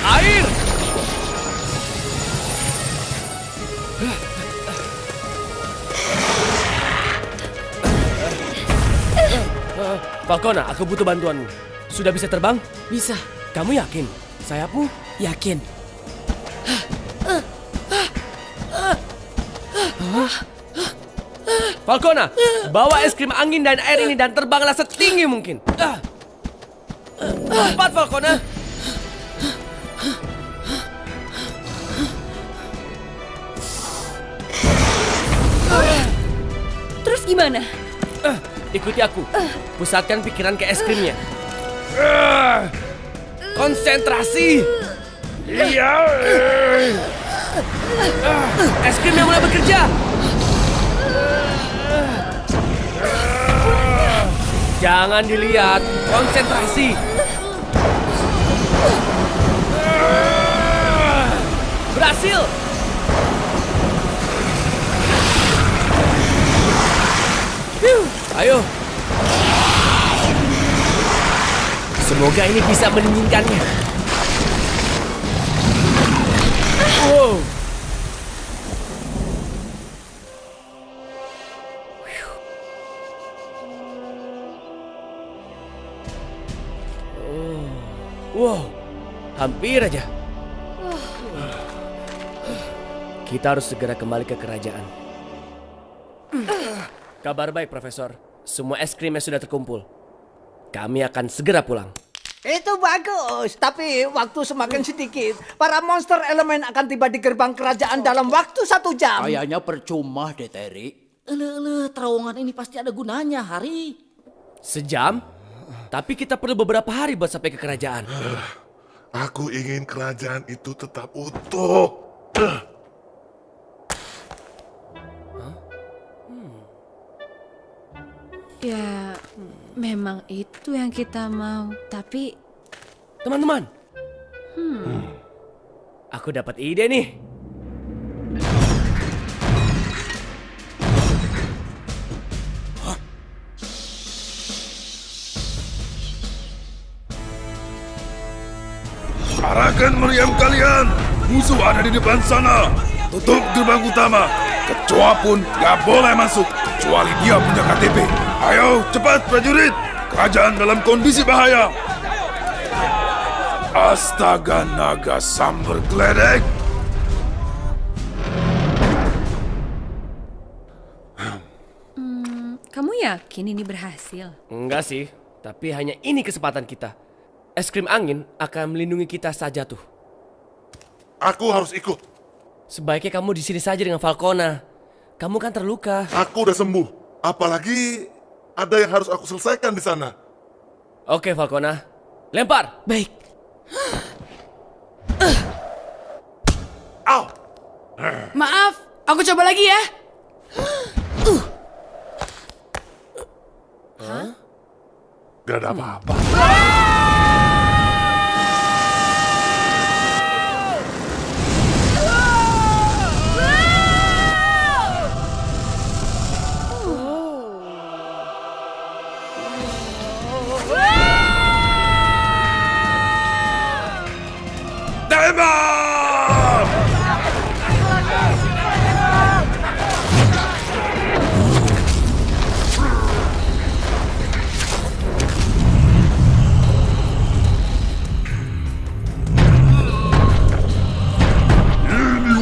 Air! Falcona, aku butuh bantuanmu. Sudah bisa terbang? Bisa. Kamu yakin? Sayapmu? Yakin. Falcona, bawa es krim angin dan air ini dan terbanglah setinggi mungkin. Cepat, Falcona. Terus gimana? Ikuti aku. Pusatkan pikiran ke es krimnya. Konsentrasi. Iya. Es krimnya mulai bekerja. Jangan dilihat, konsentrasi. Berhasil. Ayo. Semoga ini bisa mendinginkannya. Wow. Wow, hampir aja. Kita harus segera kembali ke kerajaan. Kabar baik, Profesor. Semua es krimnya sudah terkumpul. Kami akan segera pulang. Itu bagus, tapi waktu semakin sedikit. Para monster elemen akan tiba di gerbang kerajaan dalam waktu 1 jam. Kayaknya percuma deh, Terry. Terowongan ini pasti ada gunanya, Hari. Sejam? Tapi kita perlu beberapa hari buat sampai ke kerajaan. Aku ingin kerajaan itu tetap utuh. Ya, memang itu yang kita mau. Tapi... Teman-teman. Aku dapat ide nih. Arahkan meriam kalian. Musuh ada di depan sana. Tutup gerbang utama. Kecoa pun gak boleh masuk kecuali dia punya KTP. Ayo cepat prajurit. Kerajaan dalam kondisi bahaya. Astaga naga sambar geledek. Kamu yakin ini berhasil? Enggak sih, tapi hanya ini kesempatan kita. Es krim angin akan melindungi kita saat jatuh. Aku harus ikut. Sebaiknya kamu di sini saja dengan Falcona. Kamu kan terluka. Aku udah sembuh. Apalagi ada yang harus aku selesaikan di sana. Oke, Falcona. Lempar. Baik. Au. Maaf, aku coba lagi ya. Gak ada apa-apa.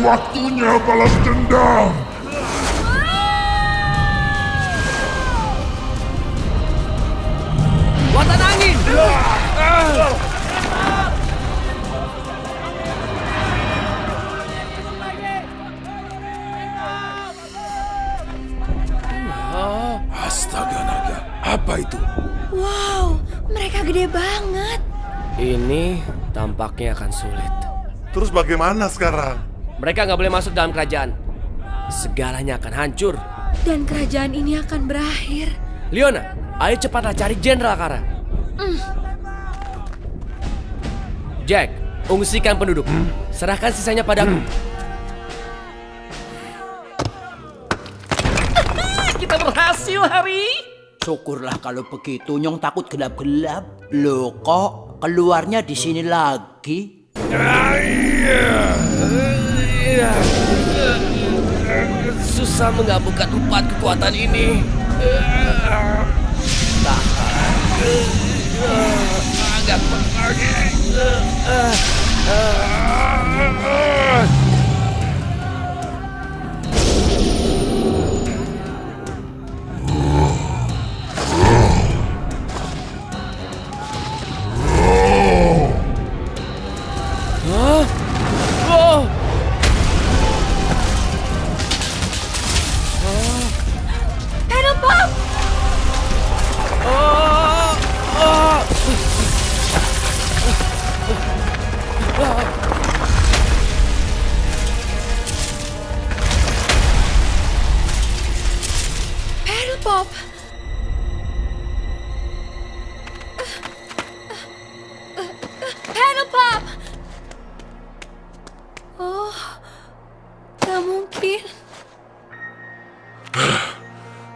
Waktunya balas dendam. Kekuatan angin. Astaga naga, apa itu? Wow, mereka gede banget. Ini tampaknya akan sulit. Terus bagaimana sekarang? Mereka nggak boleh masuk dalam kerajaan. Segalanya akan hancur. Dan kerajaan ini akan berakhir. Leona, ayo cepatlah cari Jenderal Kara. Jack, ungsikan penduduk. Serahkan sisanya padaku. Kita berhasil, Hari. Syukurlah kalau begitu. Nyong takut gelap-gelap. Loh, kok keluarnya di sini lagi? Susah menggabungkan 4 kekuatan ini. Agak kuat lagi. Pop. Pedal Pop. Oh, gak mungkin.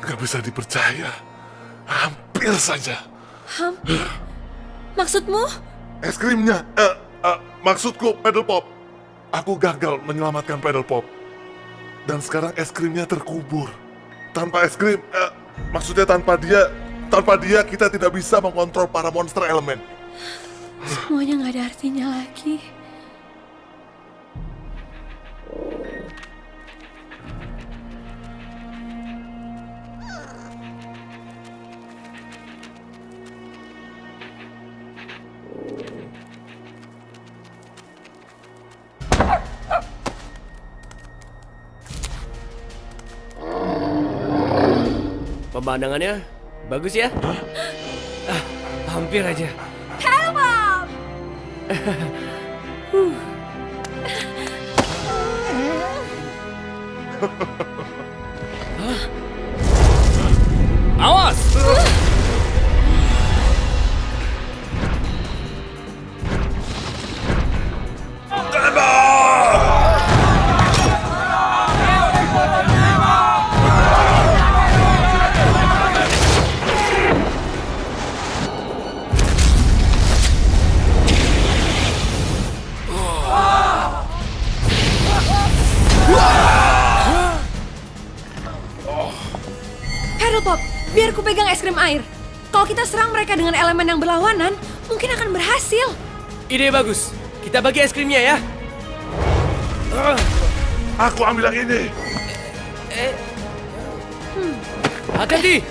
Gak bisa dipercaya. Hampir saja. Hampir? Maksudmu? Es krimnya. Maksudku Pedal Pop. Aku gagal menyelamatkan Pedal Pop. Dan sekarang es krimnya terkubur. Tanpa es krim, maksudnya tanpa dia kita tidak bisa mengontrol para monster elemen. Semuanya gak ada artinya lagi. Pemandangannya bagus ya? Hampir aja. Help! Awas! Pop, biar ku pegang es krim air. Kalau kita serang mereka dengan elemen yang berlawanan, mungkin akan berhasil. Ide bagus. Kita bagi es krimnya ya. Aku ambil yang ini. Hati-hati.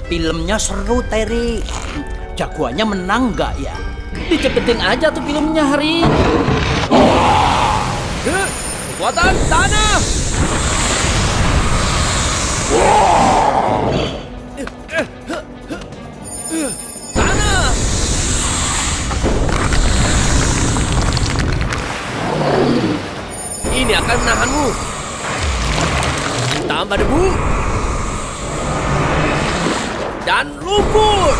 Filmnya seru, Terry. Jagoannya menang nggak ya? Dicepetin aja tuh filmnya, Hari. Kekuatan tanah. Tanah. Ini akan menahanmu. Tambah debu. Dan lumpur.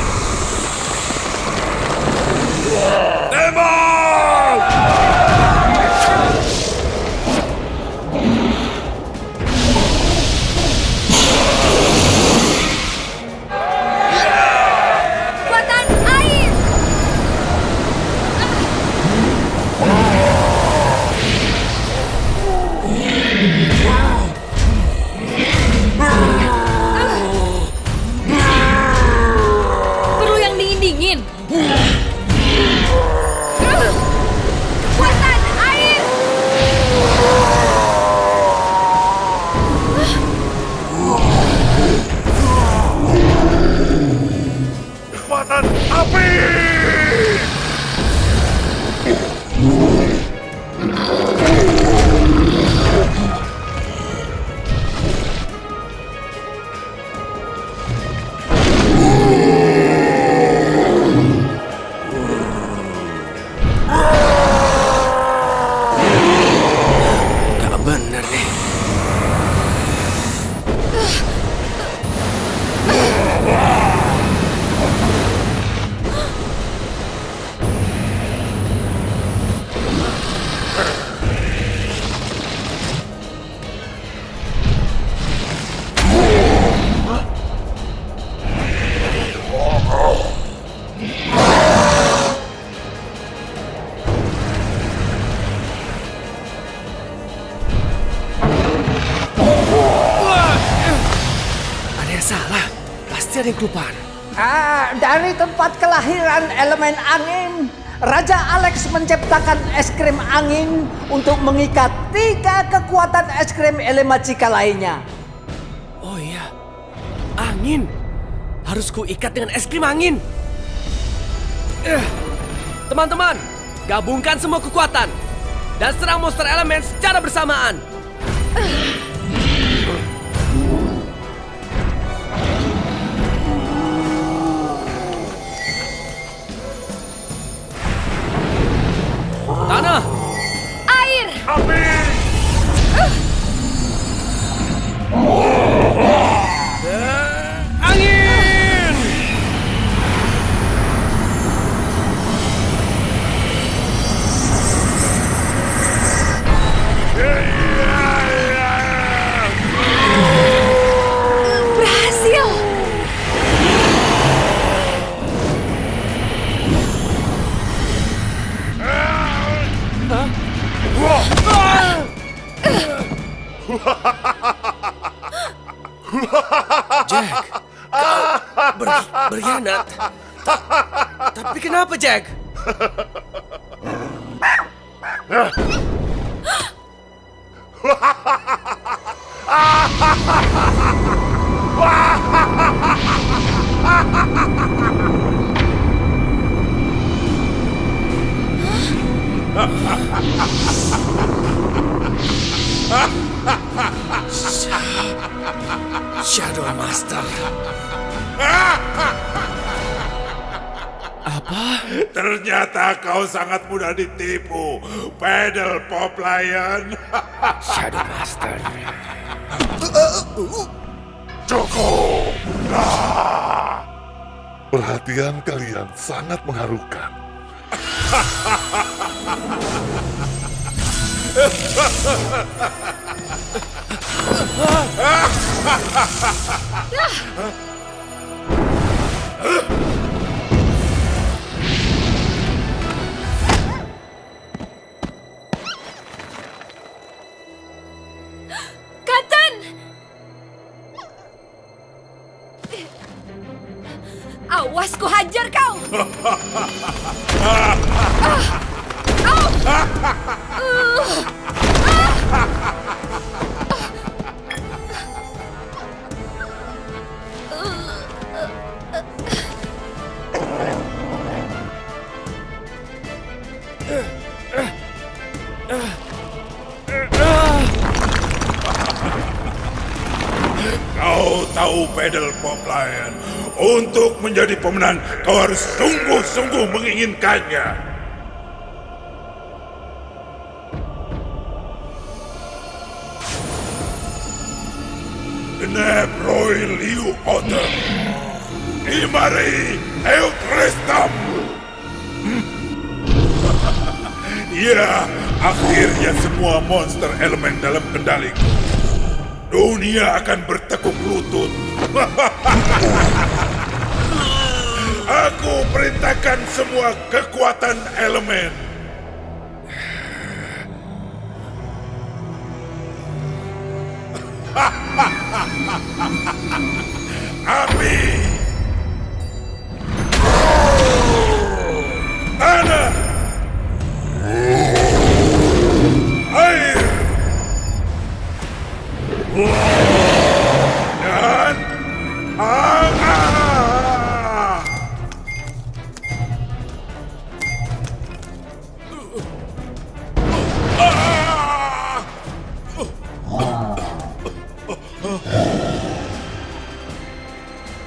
Tembak! salah. Pasti ada yang kelupaan. Dari tempat kelahiran elemen angin, Raja Alex menciptakan es krim angin untuk mengikat 3 kekuatan es krim Elemagica lainnya. Oh iya, angin. Harus ku ikat dengan es krim angin. Teman-teman, gabungkan semua kekuatan dan serang monster elemen secara bersamaan. Tanah, air, api, angin. berhasil. Jack, kau berkhianat. Tapi kenapa, Jack? Shadow Master. Apa? Ternyata kau sangat mudah ditipu, Pedal Pop Lion. Shadow Master. Cukup. Perhatian kalian sangat mengharukan. Kapten! Awas ku hajar kau! Kau tahu Pedal Pop Lion, untuk menjadi pemenang kau harus sungguh-sungguh menginginkannya. Genep Roy Liu Otter, Imari Eukrestam. Ya, akhirnya semua monster elemen dalam kendaliku. Dunia akan bertekuk lutut. Aku perintahkan semua kekuatan elemen. Api, tanah, air, dan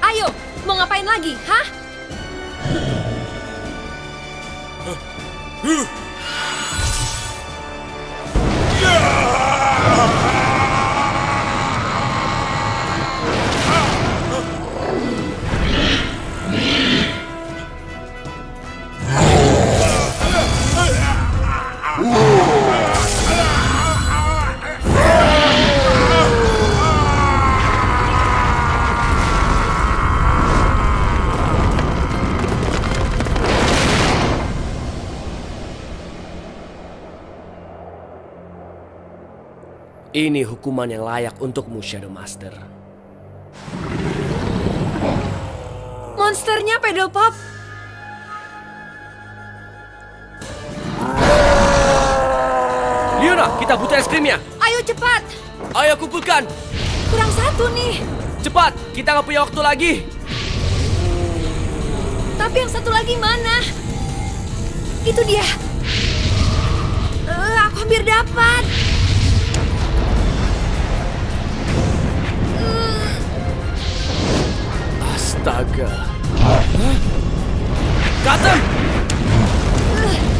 Ayo, mau ngapain lagi, hah? Ini hukuman yang layak untukmu, Shadow Master. monsternya, Pedal Pop. Leona, kita butuh es krimnya. Ayo cepat. Ayo kumpulkan. Kurang satu nih. Cepat, kita nggak punya waktu lagi. Tapi yang satu lagi mana? Itu dia. Aku hampir dapat. Astaga. Cotton!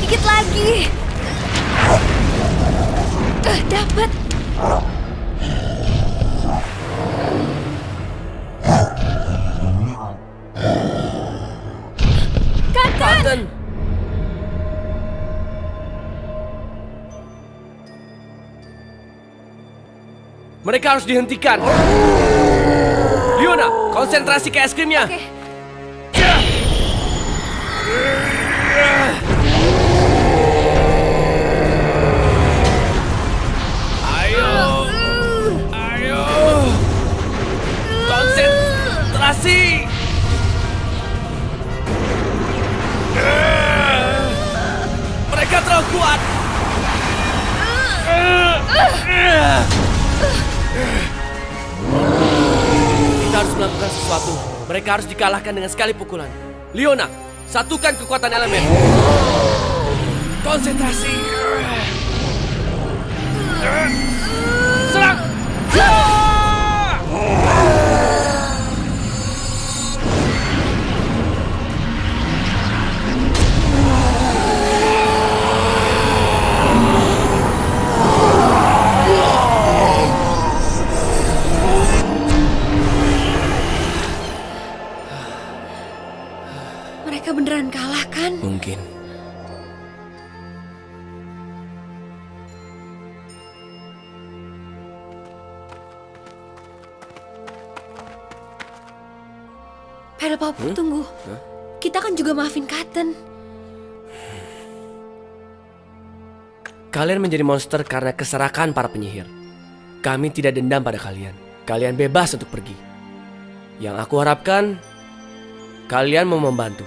Dikit lagi. Dapat. Cotton! Mereka harus dihentikan. Leona, konsentrasi ke es krimnya. Oke. Ayo. Konsentrasi. Mereka terlalu kuat. Kita harus melakukan sesuatu. Mereka harus dikalahkan dengan sekali pukulan. Leona, satukan kekuatan elemen. Konsentrasi. Serang. Mereka beneran kalah kan? Mungkin. Pedal Pop, tunggu. Kita kan juga maafin Cotton. Kalian menjadi monster karena keserakan para penyihir. Kami tidak dendam pada kalian. Kalian bebas untuk pergi. Yang aku harapkan, kalian mau membantu.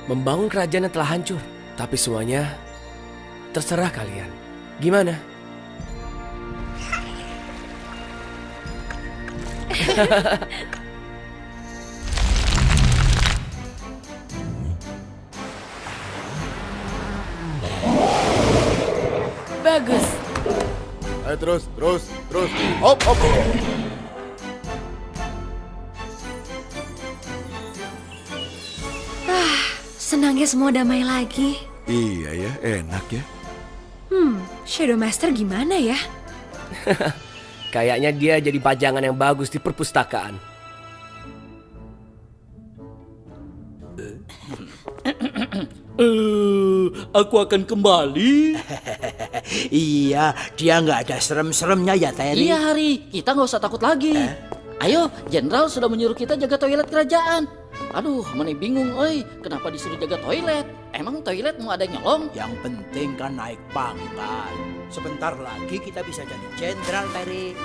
Membangun kerajaan yang telah hancur. Tapi semuanya terserah kalian. Gimana? Bagus. Ayo terus. Hop. Senangnya semua damai lagi. Iya ya, enak ya. Shadow Master gimana ya? Kayaknya dia jadi pajangan yang bagus di perpustakaan. Aku akan kembali. Iya, dia nggak ada serem-seremnya ya, Terry. Iya, Hari. Kita nggak usah takut lagi. Ayo, Jenderal sudah menyuruh kita jaga toilet kerajaan. Aduh, mana bingung, oi. Kenapa disuruh jaga toilet? Emang toilet mau ada yang nyolong? Yang penting kan naik pangkat. Sebentar lagi kita bisa jadi jenderal, Terry.